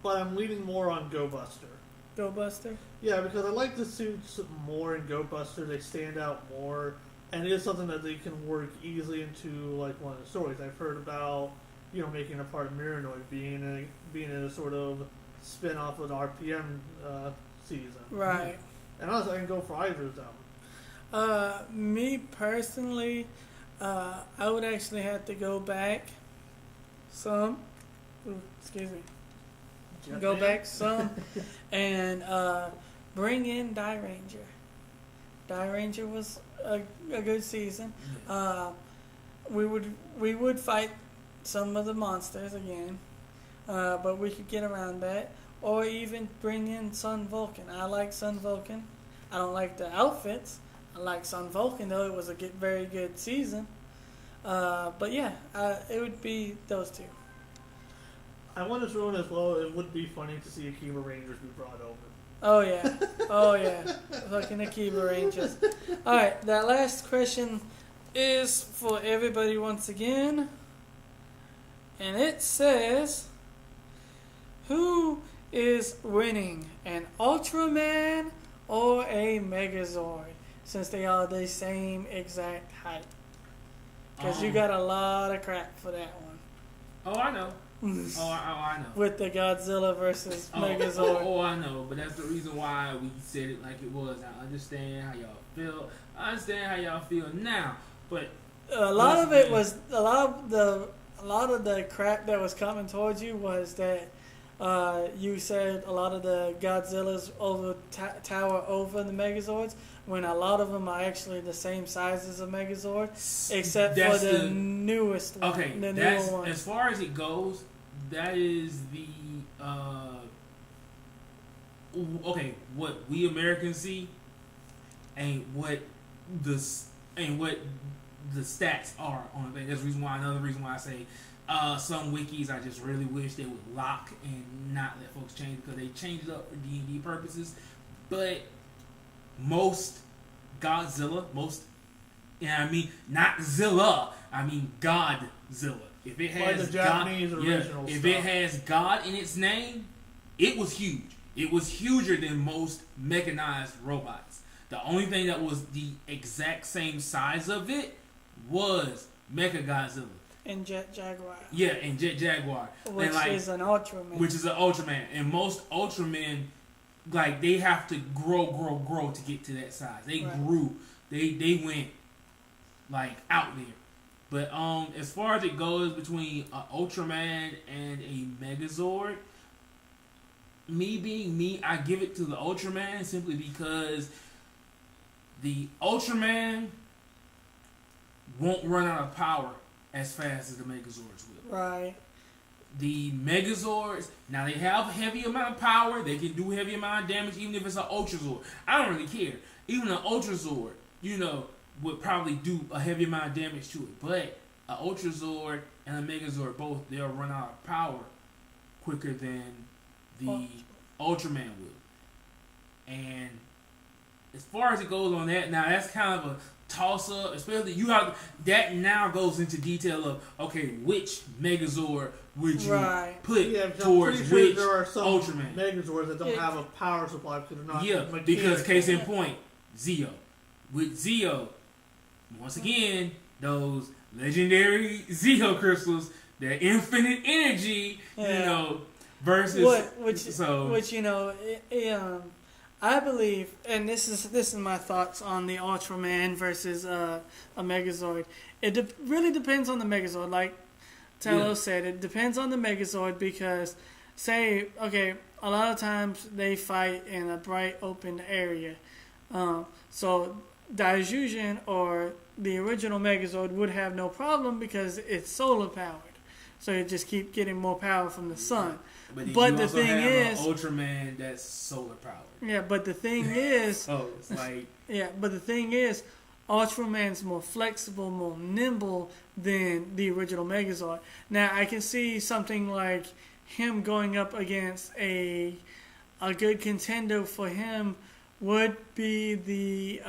but I'm leaning more on Go Buster. Go Buster? Yeah, because I like the suits more in Go Buster. They stand out more, and it is something that they can work easily into one of the stories. I've heard about making a part of Miranoid being a sort of spin-off of the RPM season. Right. And honestly, I can go for either of them. Me personally, I would actually have to go back some. Ooh, excuse me. Yes, Go ma'am. back some, and bring in Die Ranger. Die Ranger was a good season. We would fight some of the monsters again, but we could get around that. Or even bring in Sun Vulcan. I like Sun Vulcan. I don't like the outfits. I like Sun Vulcan, though. It was a very good season. But yeah, it would be those two. I want to throw in as well, it would be funny to see Akiba Rangers be brought over. Oh yeah. Oh yeah. Fucking Akiba Rangers. Alright, that last question is for everybody once again. And it says, who is winning, an Ultraman or a Megazord? Since they are the same exact height. Because you got a lot of crap for that one. Oh, I know. I know. With the Godzilla versus Megazord. Oh, I know. But that's the reason why we said it like it was. I understand how y'all feel. I understand how y'all feel now. But a lot of it was a lot of the crap that was coming towards you was that you said a lot of the Godzillas tower over the Megazords, when a lot of them are actually the same size as a Megazord, except for the newest one. Okay, the that's newer one. as far as it goes. That is the what we Americans see, ain't what the stats are on the thing. That's the reason why. Another reason why I say some wikis I just really wish they would lock and not let folks change, because they changed it up for D&D purposes. But most Godzilla, I mean not Zilla, I mean Godzilla. If it has the Japanese original if stuff. it has God in its name, it was huge. It was huger than most mechanized robots. The only thing that was the exact same size of it was Mechagodzilla. And Jet Jaguar. Yeah, and Jet Jaguar. Which is an Ultraman. Which is an Ultraman. And most Ultramen, like, they have to grow to get to that size. They grew. They went, like, out there. But as far as it goes between an Ultraman and a Megazord, me being me, I give it to the Ultraman simply because the Ultraman won't run out of power as fast as the Megazords will. Right. The Megazords, now they have a heavy amount of power. They can do heavy amount of damage, even if it's an Ultrazord. I don't really care. Even an Ultrazord, would probably do a heavy amount of damage to it. But an Ultrazord and a Megazord, both, they'll run out of power quicker than the Ultraman will. And as far as it goes on that, now that's kind of a toss-up, especially that now goes into detail of, okay, which Megazord would you put towards which there are some Ultraman? Megazords that don't have a power supply because they're not mechanical. Because case in point, Zeo. With Zeo, once again, those legendary Zeo crystals, their infinite energy, versus I believe, and this is my thoughts on the Ultraman versus a Megazord. It really depends on the Megazord. Like Tello said, it depends on the Megazord because, a lot of times they fight in a bright open area. So Daijujin or the original Megazord would have no problem because it's solar powered. So you just keep getting more power from the sun. But the thing is, Ultraman that's solar powered. Yeah, but the thing is, it's like but the thing is, Ultraman's more flexible, more nimble than the original Megazord. Now I can see something like him going up against a good contender for him would be the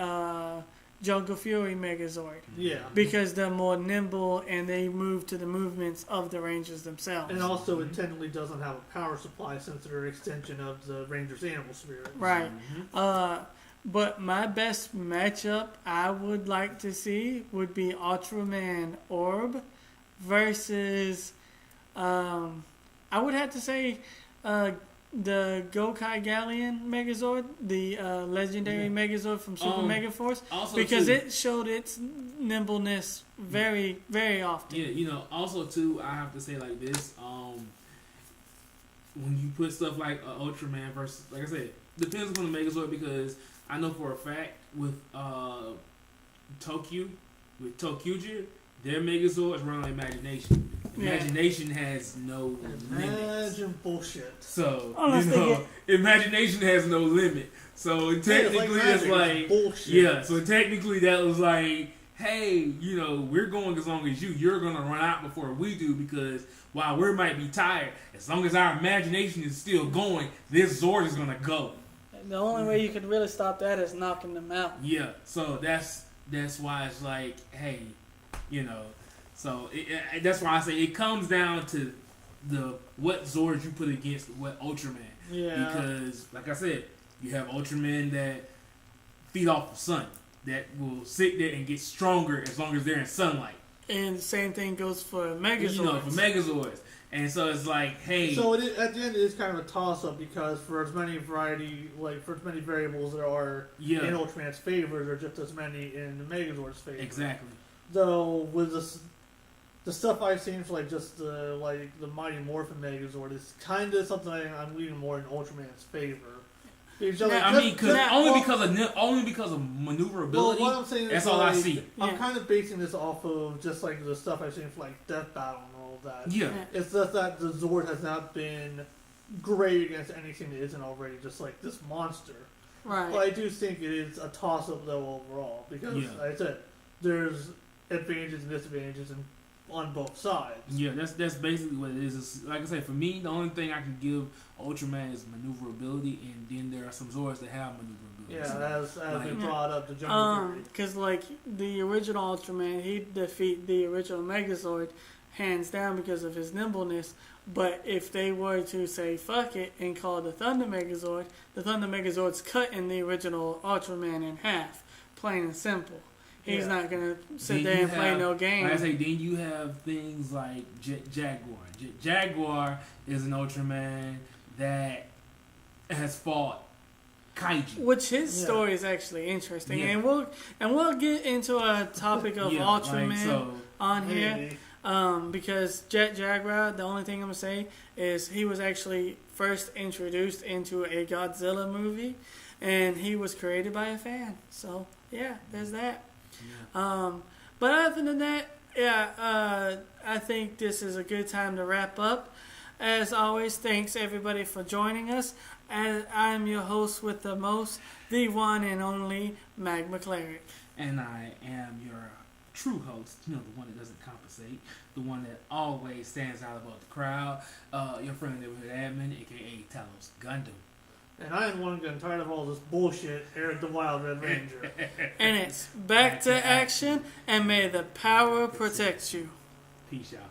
Jungle Fury Megazord. Yeah. Because they're more nimble and they move to the movements of the Rangers themselves. And also it technically doesn't have a power supply since they're an extension of the Rangers' animal spirit. Right. But my best matchup I would like to see would be Ultraman Orb versus I would have to say the Gokai Galleon Megazord, the legendary Megazord from Super Mega Force, because it showed its nimbleness very, very often. Yeah, also too, I have to say like this: when you put stuff like Ultraman versus, like I said, depends on the Megazord, because I know for a fact with Tokyuja, their Megazords run on imagination. Imagination has no limits. Bullshit. So, imagination has no limit. So technically it's like bullshit. Yeah, so technically that was like, hey, we're going as long as you're gonna run out before we do, because while we might be tired, as long as our imagination is still going, this Zord is gonna go. The only way you could really stop that is knocking them out. Yeah, so that's why it's like, hey, so that's why I say it comes down to what Zords you put against what Ultraman. Yeah. Because, like I said, you have Ultraman that feed off the sun, that will sit there and get stronger as long as they're in sunlight. And the same thing goes for Megazords. For Megazords. And so it's like, hey. So at the end, it is kind of a toss-up, because for as many variables there are in Ultraman's favor, there are just as many in the Megazord's favor. Exactly. Though with the stuff I've seen for just the Mighty Morphin Megazord is kind of something I'm leaning more in Ultraman's favor. Only because of maneuverability. What I'm saying that's is, all I see. I'm kind of basing this off of just like the stuff I've seen for Death Battle and all of that. Yeah. It's just that the Zord has not been great against anything that isn't already just like this monster. Right. But I do think it is a toss-up though overall, because like I said, there's advantages and disadvantages on both sides. Yeah, that's basically what it is. It's, like I said, for me, the only thing I can give Ultraman is maneuverability, and then there are some Zords that have maneuverability. Yeah, as been brought up, the Jungle Fury. Because the original Ultraman, he'd defeat the original Megazord hands down because of his nimbleness. But if they were to say fuck it and call the Thunder Megazord's cutting the original Ultraman in half, plain and simple. He's not going to sit there and play no game. Like I say, then you have things like Jaguar. Jaguar is an Ultraman that has fought Kaiju. Which his story is actually interesting. And we'll get into a topic of Ultraman on here. Because Jet Jaguar, the only thing I'm going to say is he was actually first introduced into a Godzilla movie, and he was created by a fan. So, yeah, there's that. Yeah. But other than that, I think this is a good time to wrap up. As always, thanks everybody for joining us. And I'm your host with the most, the one and only Mag McClary. And I am your true host, the one that doesn't compensate, the one that always stands out above the crowd, your friendly neighborhood admin, aka Talos Gundam. And I am one getting tired of all this bullshit, Eric the Wild Red Ranger. And it's back to action, and may the power protect you. Peace out.